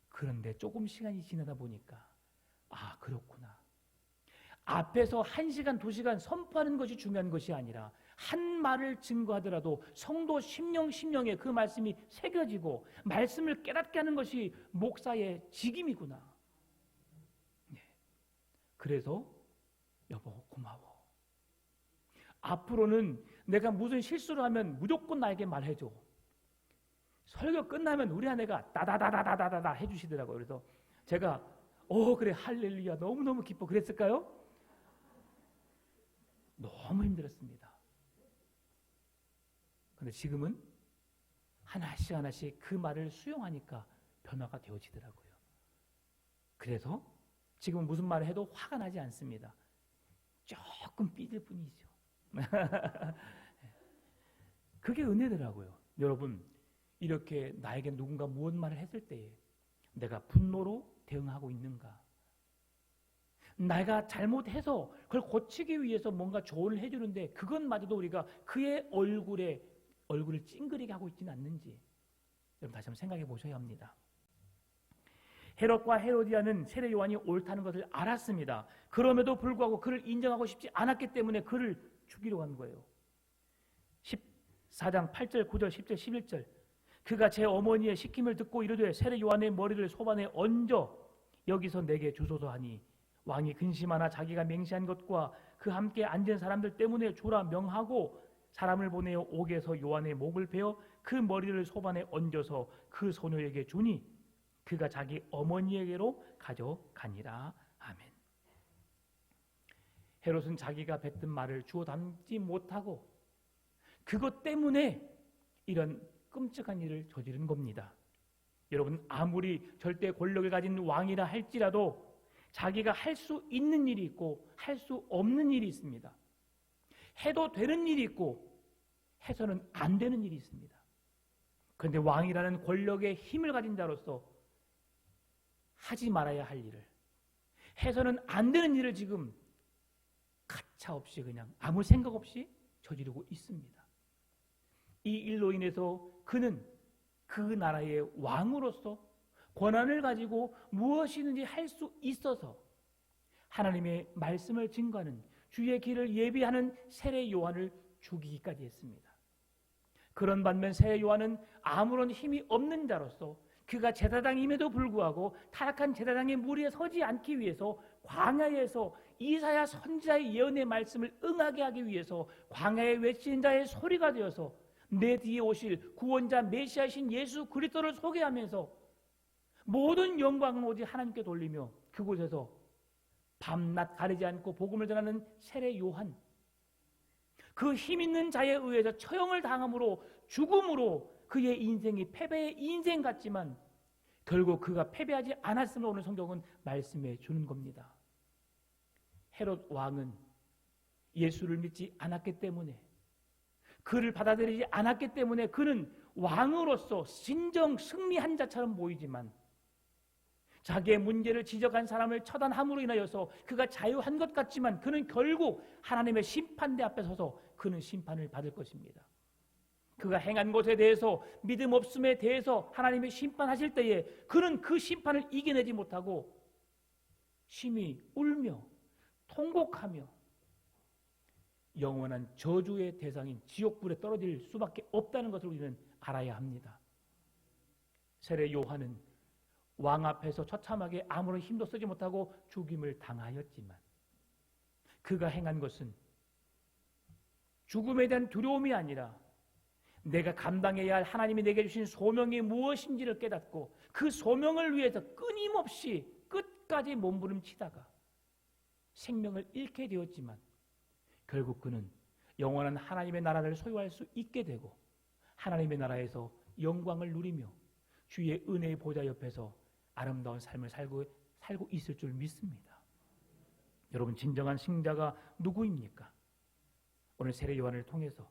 Speaker 1: 그런데 조금 시간이 지나다 보니까 아, 그렇구나. 앞에서 1시간, 2시간 선포하는 것이 중요한 것이 아니라 한 말을 증거하더라도 성도 심령에 그 말씀이 새겨지고 말씀을 깨닫게 하는 것이 목사의 직임이구나. 네. 그래서 여보, 고마워. 앞으로는 내가 무슨 실수를 하면 무조건 나에게 말해줘. 설교 끝나면 우리 아내가 다다다다다다다 해주시더라고요. 그래서 제가 그래, 할렐루야, 너무너무 기뻐. 그랬을까요? 너무 힘들었습니다. 근데 지금은 하나씩 하나씩 그 말을 수용하니까 변화가 되어지더라고요. 그래서 지금 무슨 말을 해도 화가 나지 않습니다. 조금 삐질 뿐이죠. 그게 은혜더라고요. 여러분, 이렇게 나에게 누군가 무엇 말을 했을 때에 내가 분노로 대응하고 있는가? 내가 잘못해서 그걸 고치기 위해서 뭔가 조언을 해주는데 그것마저도 우리가 그의 얼굴을 찡그리게 하고 있지는 않는지 여러분 다시 한번 생각해 보셔야 합니다. 헤롯과 헤로디아는 세례 요한이 옳다는 것을 알았습니다. 그럼에도 불구하고 그를 인정하고 싶지 않았기 때문에 그를 죽이려고 한 거예요. 14장 8절, 9절, 10절, 11절 그가 제 어머니의 시킴을 듣고 이르되 세례 요한의 머리를 소반에 얹어 여기서 내게 주소서 하니 왕이 근심하나 자기가 맹세한 것과 그 함께 앉은 사람들 때문에 조라 명하고 사람을 보내어 옥에서 요한의 목을 베어 그 머리를 소반에 얹어서 그 소녀에게 주니 그가 자기 어머니에게로 가져가니라. 아멘. 헤롯은 자기가 뱉은 말을 주워 담지 못하고 그것 때문에 이런 끔찍한 일을 저지른 겁니다. 여러분, 아무리 절대 권력을 가진 왕이라 할지라도 자기가 할 수 있는 일이 있고 할 수 없는 일이 있습니다. 해도 되는 일이 있고 해서는 안 되는 일이 있습니다. 그런데 왕이라는 권력의 힘을 가진 자로서 하지 말아야 할 일을, 해서는 안 되는 일을 지금 가차없이 그냥 아무 생각 없이 저지르고 있습니다. 이 일로 인해서 그는 그 나라의 왕으로서 권한을 가지고 무엇이든지 할 수 있어서 하나님의 말씀을 증거하는 주의 길을 예비하는 세례 요한을 죽이기까지 했습니다. 그런 반면 세례 요한은 아무런 힘이 없는 자로서 그가 제사장임에도 불구하고 타락한 제사장의 무리에 서지 않기 위해서 광야에서 이사야 선지자의 예언의 말씀을 응하게 하기 위해서 광야에 외치는 자의 소리가 되어서 내 뒤에 오실 구원자 메시아이신 예수 그리스도를 소개하면서 모든 영광은 오직 하나님께 돌리며 그곳에서 밤낮 가리지 않고 복음을 전하는 세례 요한, 그 힘 있는 자에 의해서 처형을 당함으로 죽음으로 그의 인생이 패배의 인생 같지만 결국 그가 패배하지 않았음을 오늘 성경은 말씀해 주는 겁니다. 헤롯 왕은 예수를 믿지 않았기 때문에, 그를 받아들이지 않았기 때문에 그는 왕으로서 진정 승리한 자처럼 보이지만 자기의 문제를 지적한 사람을 처단함으로 인하여서 그가 자유한 것 같지만 그는 결국 하나님의 심판대 앞에 서서 그는 심판을 받을 것입니다. 그가 행한 것에 대해서, 믿음 없음에 대해서 하나님이 심판하실 때에 그는 그 심판을 이겨내지 못하고 심히 울며 통곡하며 영원한 저주의 대상인 지옥불에 떨어질 수밖에 없다는 것을 우리는 알아야 합니다. 세례 요한은 왕 앞에서 처참하게 아무런 힘도 쓰지 못하고 죽임을 당하였지만 그가 행한 것은 죽음에 대한 두려움이 아니라 내가 감당해야 할 하나님이 내게 주신 소명이 무엇인지를 깨닫고 그 소명을 위해서 끊임없이 끝까지 몸부림치다가 생명을 잃게 되었지만 결국 그는 영원한 하나님의 나라를 소유할 수 있게 되고 하나님의 나라에서 영광을 누리며 주의 은혜의 보좌 옆에서 아름다운 삶을 살고 있을 줄 믿습니다. 여러분, 진정한 승자가 누구입니까? 오늘 세례 요한을 통해서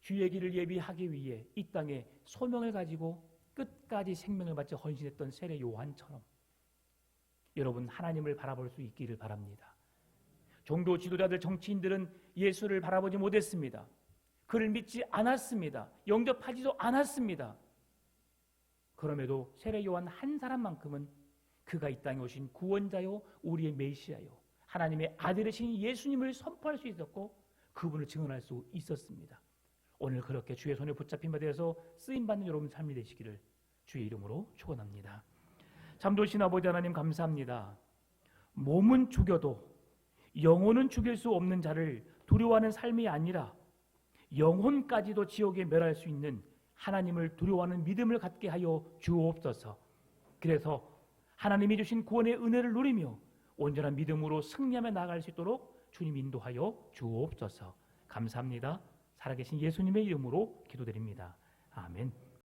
Speaker 1: 주의 길을 예비하기 위해 이 땅에 소명을 가지고 끝까지 생명을 바쳐 헌신했던 세례 요한처럼 여러분, 하나님을 바라볼 수 있기를 바랍니다. 종교 지도자들, 정치인들은 예수를 바라보지 못했습니다. 그를 믿지 않았습니다. 영접하지도 않았습니다. 그럼에도 세례 요한 한 사람만큼은 그가 이 땅에 오신 구원자요, 우리의 메시아요, 하나님의 아들이신 예수님을 선포할 수 있었고 그분을 증언할 수 있었습니다. 오늘 그렇게 주의 손에 붙잡힌 바 되어서 쓰임받는 여러분 삶이 되시기를 주의 이름으로 축원합니다. 참도신 아버지 하나님, 감사합니다. 몸은 죽여도 영혼은 죽일 수 없는 자를 두려워하는 삶이 아니라 영혼까지도 지옥에 멸할 수 있는 하나님을 두려워하는 믿음을 갖게 하여 주옵소서. 그래서 하나님이 주신 구원의 은혜를 누리며 온전한 믿음으로 승리하며 나아갈 수 있도록 주님 인도하여 주옵소서. 감사합니다. 살아계신 예수님의 이름으로 기도드립니다. 아멘.